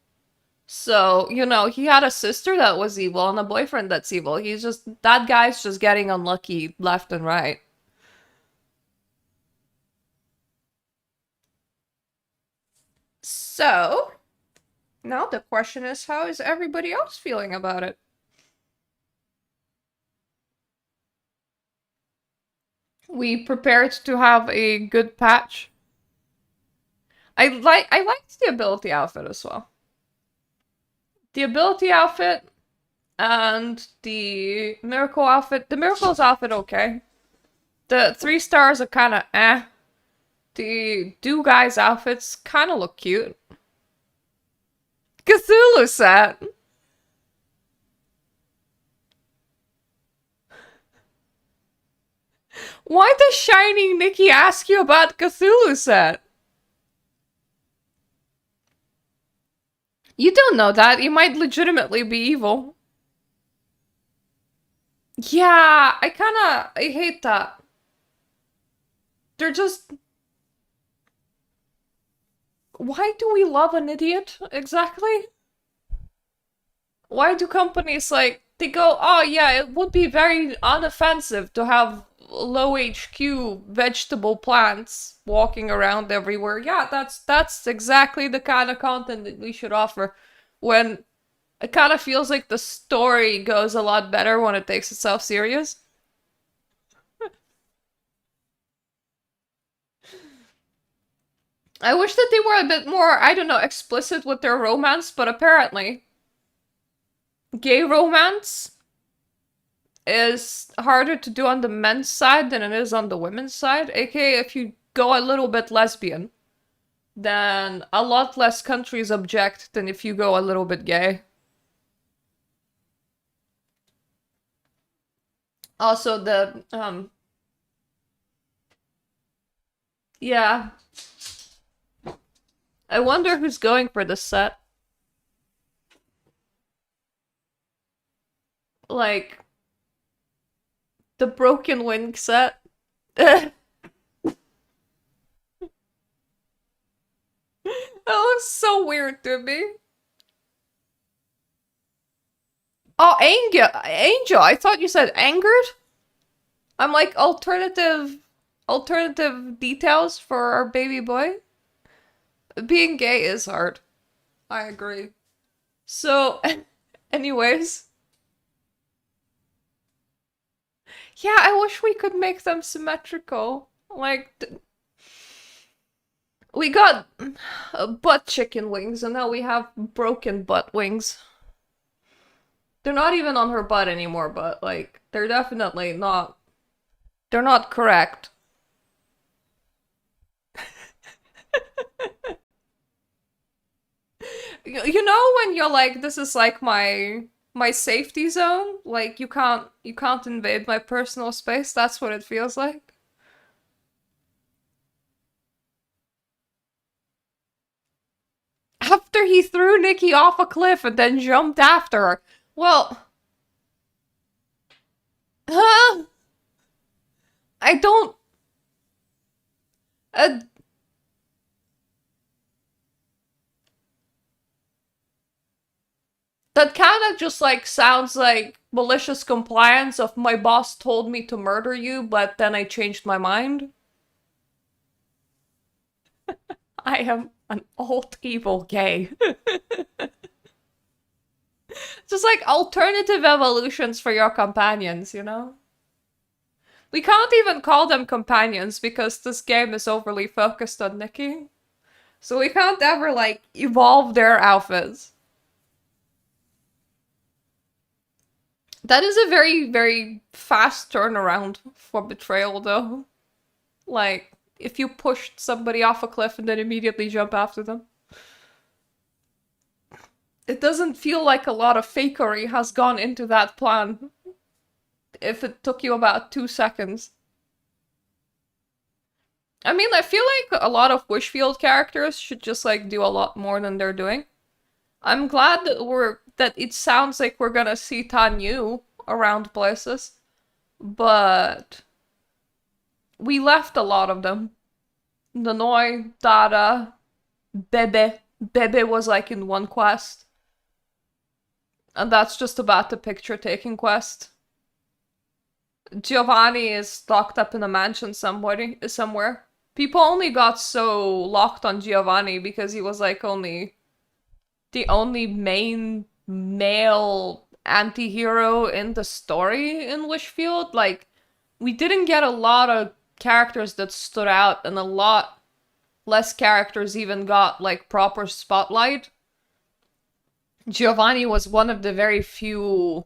So, you know, he had a sister that was evil and a boyfriend that's evil. He's just, that guy's just getting unlucky left and right. So, now the question is, how is everybody else feeling about it? We prepared to have a good patch. I liked the ability outfit as well. The ability outfit and the miracle outfit. The miracles outfit, okay. The 3 stars are kind of eh. The do guys outfits kind of look cute. Cthulhu set. Why does Shining Nikki ask you about Cthulhu set? You don't know that. He might legitimately be evil. Yeah, I hate that. They're just... Why do we love an idiot, exactly? Why do companies, like, they go, oh yeah, it would be very unoffensive to have low HQ vegetable plants walking around everywhere. Yeah, that's exactly the kind of content that we should offer. When it kind of feels like the story goes a lot better when it takes itself serious. I wish that they were a bit more, I don't know, explicit with their romance, but apparently gay romance is harder to do on the men's side than it is on the women's side. AKA, if you go a little bit lesbian, then a lot less countries object than if you go a little bit gay. Also, yeah. I wonder who's going for this set. Like, the Broken Wing set. That looks so weird to me. Oh, Angel! I thought you said angered? I'm like, alternative details for our baby boy? Being gay is hard. I agree. So, anyways. Yeah, I wish we could make them symmetrical. Like, we got butt chicken wings, and now we have broken butt wings. They're not even on her butt anymore, but, like, they're definitely not... They're not correct. You know when you're like, this is like my safety zone? Like, you can't invade my personal space? That's what it feels like. After he threw Nikki off a cliff and then jumped after her. Well... Huh? I don't... that kind of just like sounds like malicious compliance of my boss told me to murder you, but then I changed my mind. I am an old evil gay. Just like alternative evolutions for your companions, you know? We can't even call them companions because this game is overly focused on Nikki. So we can't ever, like, evolve their outfits. That is a very, very fast turnaround for betrayal, though. Like, if you pushed somebody off a cliff and then immediately jump after them. It doesn't feel like a lot of fakery has gone into that plan. If it took you about 2 seconds. I mean, I feel like a lot of Wishfield characters should just, like, do a lot more than they're doing. I'm glad that it sounds like we're gonna see Tanyu around places. But we left a lot of them. Nanoi, Dada, Bebe. Bebe was, like, in one quest. And that's just about the picture-taking quest. Giovanni is locked up in a mansion somewhere. People only got so locked on Giovanni because he was like the only main male anti-hero in the story in Wishfield. Like, we didn't get a lot of characters that stood out, and a lot less characters even got like proper spotlight. Giovanni was one of the very few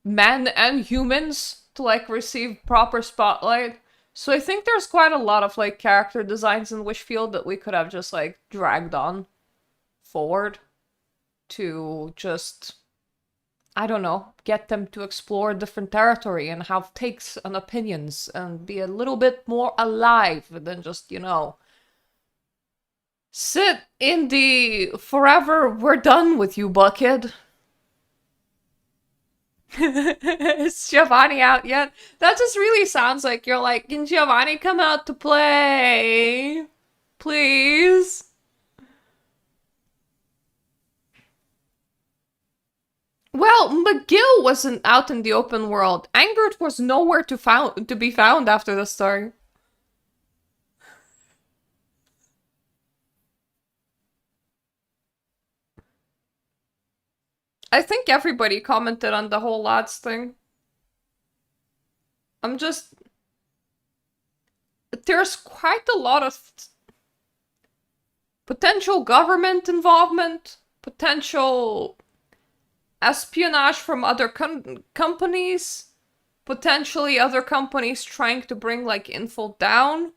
men and humans to like receive proper spotlight. So I think there's quite a lot of like character designs in Wishfield that we could have just like dragged on forward to just, I don't know, get them to explore different territory and have takes and opinions and be a little bit more alive than just, you know, sit in the forever we're done with you bucket. Is Giovanni out yet? That just really sounds like you're like, can Giovanni come out to play? Please? Well, McGill wasn't out in the open world. Angert was nowhere to be found after the story. I think everybody commented on the whole lads thing. There's quite a lot of potential government involvement, potential espionage from other companies, potentially other companies trying to bring like info down.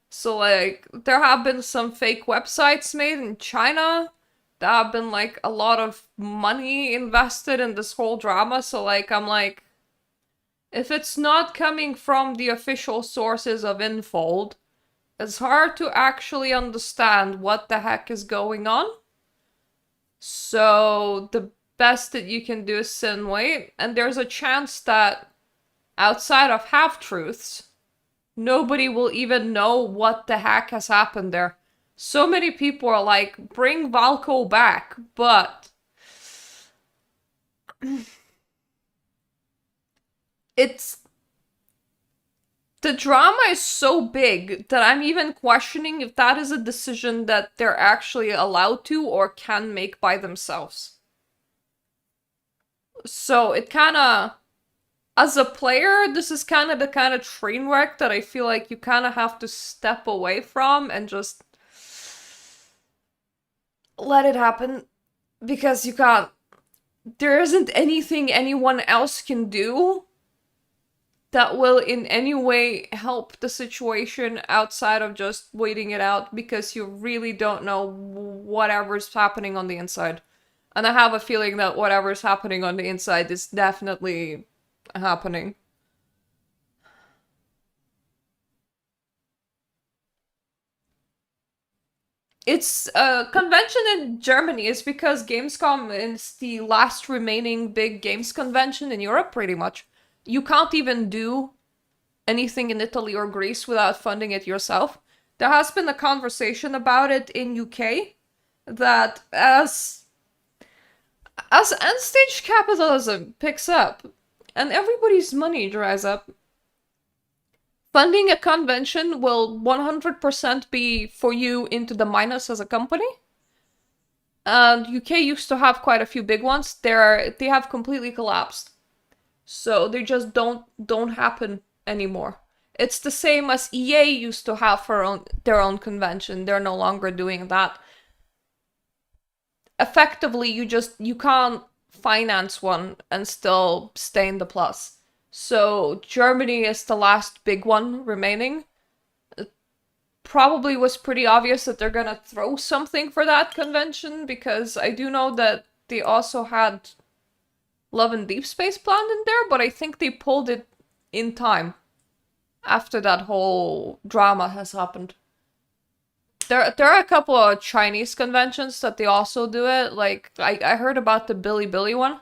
So like, there have been some fake websites made in China. There have been like a lot of money invested in this whole drama, so like I'm like, if it's not coming from the official sources of Infold, it's hard to actually understand what the heck is going on. So the best that you can do is sit and wait, and there's a chance that outside of half-truths, nobody will even know what the heck has happened there. So many people are like, bring Valko back, but the drama is so big that I'm even questioning if that is a decision that they're actually allowed to or can make by themselves. So it kinda, as a player, this is kind of the kind of train wreck that I feel like you kind of have to step away from and just let it happen, because you can't, there isn't anything anyone else can do that will in any way help the situation outside of just waiting it out, because you really don't know whatever's happening on the inside. And I have a feeling that whatever's happening on the inside is definitely happening. It's a convention in Germany. It's because Gamescom is the last remaining big games convention in Europe, pretty much. You can't even do anything in Italy or Greece without funding it yourself. There has been a conversation about it in UK that as end stage capitalism picks up and everybody's money dries up, funding a convention will 100% be for you into the minus as a company. And UK used to have quite a few big ones. They have completely collapsed. So they just don't happen anymore. It's the same as EA used to have for their own convention. They're no longer doing that. Effectively, you can't finance one and still stay in the plus. So Germany is the last big one remaining. It probably was pretty obvious that they're gonna throw something for that convention, because I do know that they also had Love and Deep Space planned in there, but I think they pulled it in time after that whole drama has happened. There are a couple of Chinese conventions that they also do it. Like, I heard about the Bilibili one.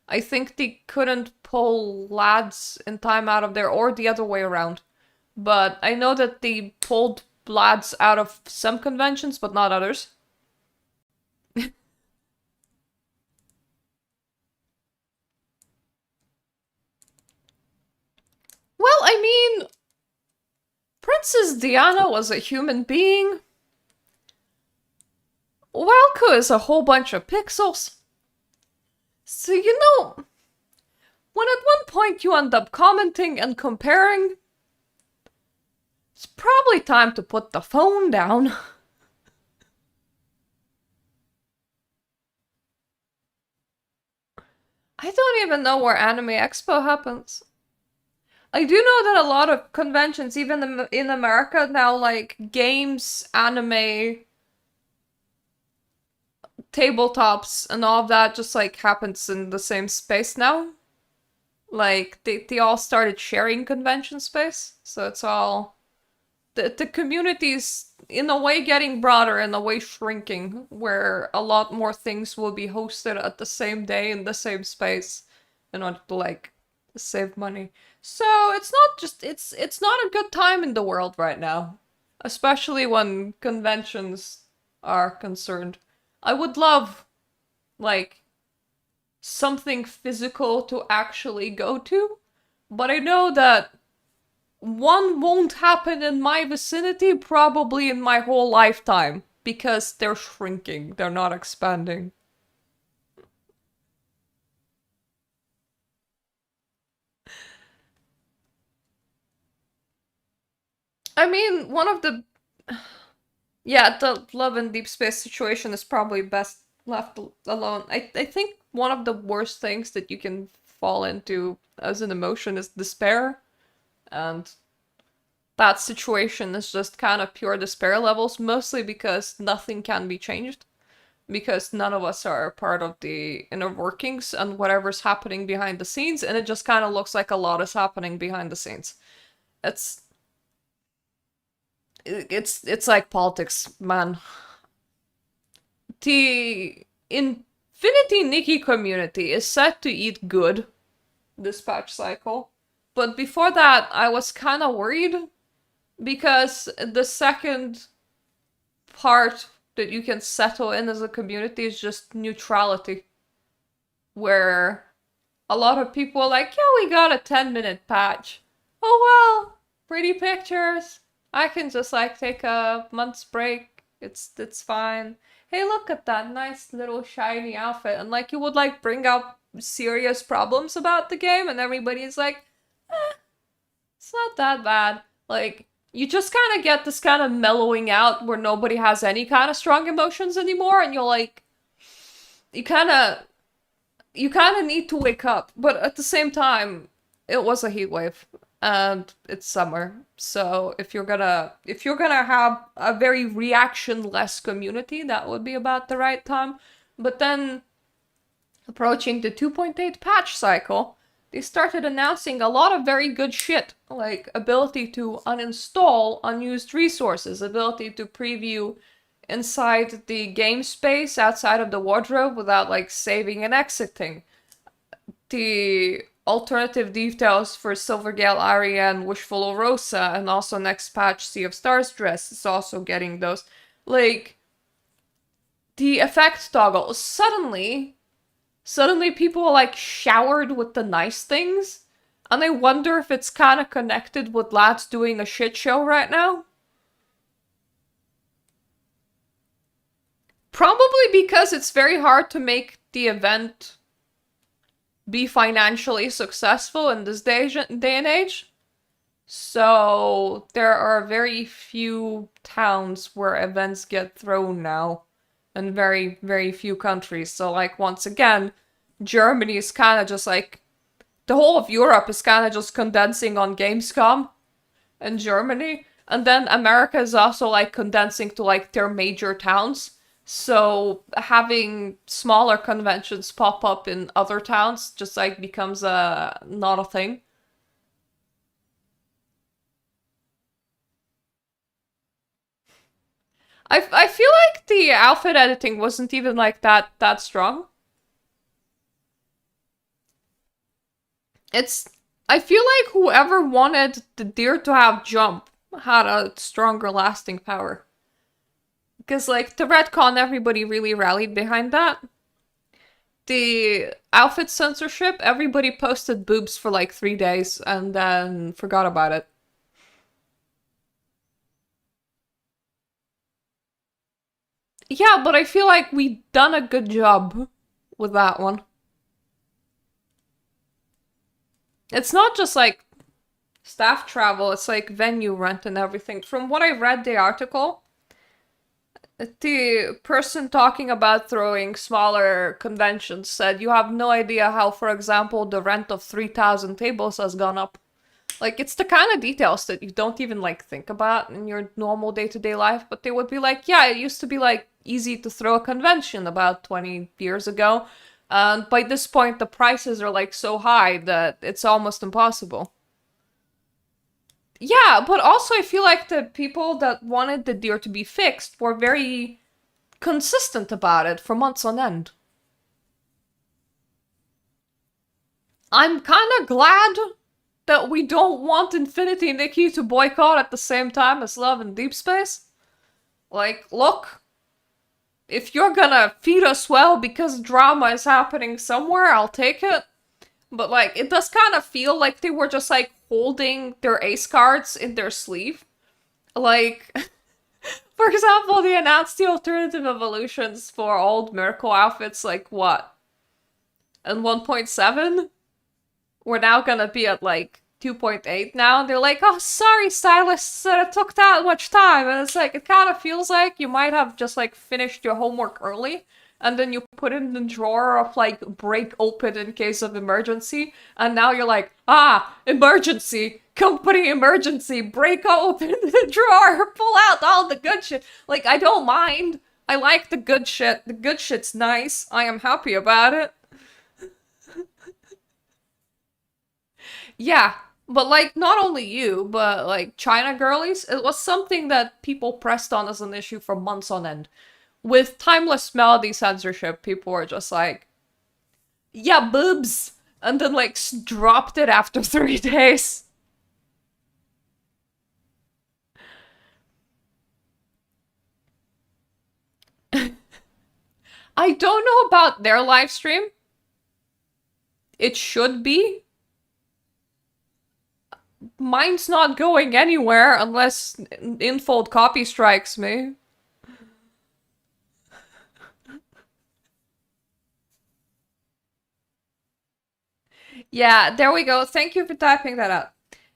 I think they couldn't pull lads in time out of there, or the other way around. But I know that they pulled lads out of some conventions, but not others. Well, I mean, Princess Diana was a human being. Welko is a whole bunch of pixels. So, you know, when at one point you end up commenting and comparing, it's probably time to put the phone down. I don't even know where Anime Expo happens. I do know that a lot of conventions, even in America now, like games, anime, tabletops, and all of that just like happens in the same space now. Like, they all started sharing convention space, so it's all... The community's in a way getting broader, in a way shrinking, where a lot more things will be hosted at the same day in the same space in order to, like, save money. So it's not just... It's not a good time in the world right now. Especially when conventions are concerned. I would love, like, something physical to actually go to, but I know that one won't happen in my vicinity, probably in my whole lifetime, because they're shrinking, they're not expanding. I mean, one of the... Yeah, the Love and Deep Space situation is probably best left alone. I think one of the worst things that you can fall into as an emotion is despair. And that situation is just kind of pure despair levels, mostly because nothing can be changed. Because none of us are part of the inner workings and whatever's happening behind the scenes, and it just kind of looks like a lot is happening behind the scenes. It's like politics, man. The Infinity Nikki community is set to eat good this patch cycle. But before that, I was kind of worried, because the second part that you can settle in as a community is just neutrality. Where a lot of people are like, yeah, we got a 10-minute patch. Oh well, pretty pictures. I can just like take a month's break. It's fine. Hey, look at that nice little shiny outfit. And like you would like bring up serious problems about the game and everybody's like, it's not that bad. Like, you just kind of get this kind of mellowing out where nobody has any kind of strong emotions anymore, and you're like, you kind of need to wake up. But at the same time, it was a heat wave. And it's summer, so if you're gonna have a very reaction-less community, that would be about the right time. But then, approaching the 2.8 patch cycle, they started announcing a lot of very good shit, like ability to uninstall unused resources, ability to preview inside the game space outside of the wardrobe without like saving and exiting, the alternative details for Silvergale Aria and Wishful Rosa, and also next patch Sea of Stars dress is also getting those. Like, the effect toggle, suddenly people are like showered with the nice things, and I wonder if it's kind of connected with lads doing a shit show right now. Probably because it's very hard to make the event be financially successful in this day and age. So there are very few towns where events get thrown now, and very, very few countries. So like, once again, Germany is kind of just like, the whole of Europe is kind of just condensing on Gamescom and Germany. And then America is also like condensing to like their major towns. So having smaller conventions pop up in other towns just like becomes not a thing. I feel like the outfit editing wasn't even like that strong. I feel like whoever wanted the deer to have jump had a stronger lasting power. Because, like, the retcon, everybody really rallied behind that. The outfit censorship, everybody posted boobs for like 3 days and then forgot about it. Yeah, but I feel like we done a good job with that one. It's not just like staff travel, it's like venue rent and everything. From what I read the article, the person talking about throwing smaller conventions said you have no idea how, for example, the rent of 3,000 tables has gone up. Like, it's the kind of details that you don't even, like, think about in your normal day-to-day life, but they would be like, yeah, it used to be, like, easy to throw a convention about 20 years ago, and by this point the prices are, like, so high that it's almost impossible. Yeah, but also I feel like the people that wanted the deer to be fixed were very consistent about it for months on end. I'm kinda glad that we don't want Infinity Nikki to boycott at the same time as Love and Deep Space. Like, look, if you're gonna feed us well because drama is happening somewhere, I'll take it. But, like, it does kind of feel like they were just, like, holding their ace cards in their sleeve. Like, for example, they announced the alternative evolutions for old Miracle outfits, like, what? And 1.7? We're now gonna be at, like, 2.8 now, and they're like, oh, sorry, stylists, it took that much time. And it's like, it kind of feels like you might have just, like, finished your homework early, and then you put it in the drawer of, like, break open in case of emergency, and now you're like, ah, emergency, company emergency, break open the drawer, pull out all the good shit. Like, I don't mind. I like the good shit. The good shit's nice. I am happy about it. Yeah, but, like, not only you, but, like, China girlies, it was something that people pressed on as an issue for months on end. With Timeless Melody censorship, people were just like, yeah, boobs! And then, like, dropped it after 3 days. I don't know about their live stream. It should be. Mine's not going anywhere unless Infold copy strikes me. Yeah, there we go. Thank you for typing that out.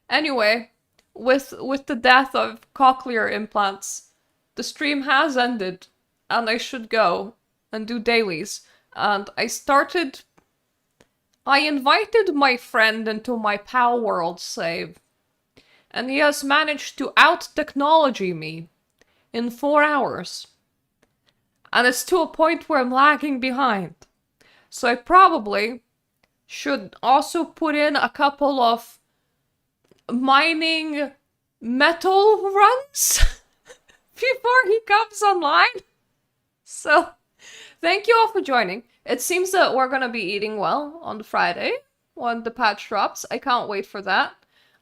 Anyway, with the death of cochlear implants, the stream has ended, and I should go and do dailies. And I invited my friend into my Pal World save, and he has managed to out-technology me in 4 hours. And it's to a point where I'm lagging behind. So I probably should also put in a couple of mining metal runs before he comes online. So, thank you all for joining. It seems that we're gonna be eating well on Friday. when the patch drops. I can't wait for that.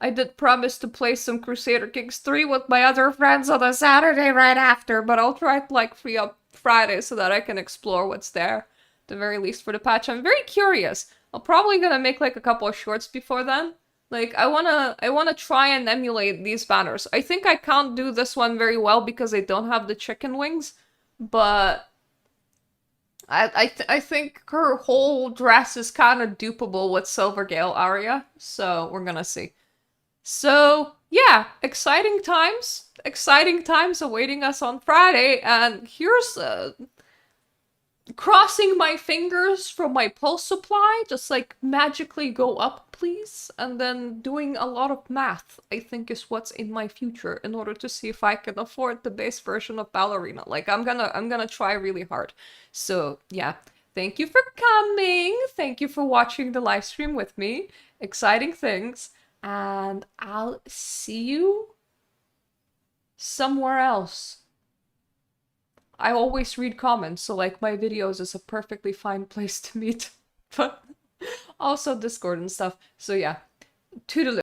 I did promise to play some Crusader Kings 3 with my other friends on a Saturday right after, but I'll try to like free up Friday so that I can explore what's there, at the very least for the patch. I'm very curious. I'm probably gonna make like a couple of shorts before then. Like, I wanna try and emulate these banners. I think I can't do this one very well because I don't have the chicken wings, but I think her whole dress is kind of dupeable with Silvergale Aria, so we're gonna see. So, yeah, exciting times awaiting us on Friday, and here's crossing my fingers from my pulse supply, just like magically go up, please, and then doing a lot of math, I think is what's in my future in order to see if I can afford the base version of Ballerina. Like, I'm gonna try really hard. So, yeah. Thank you for coming. Thank you for watching the live stream with me. Exciting things. And I'll see you somewhere else. I always read comments, so like my videos is a perfectly fine place to meet. But also Discord and stuff. So yeah, toodaloo.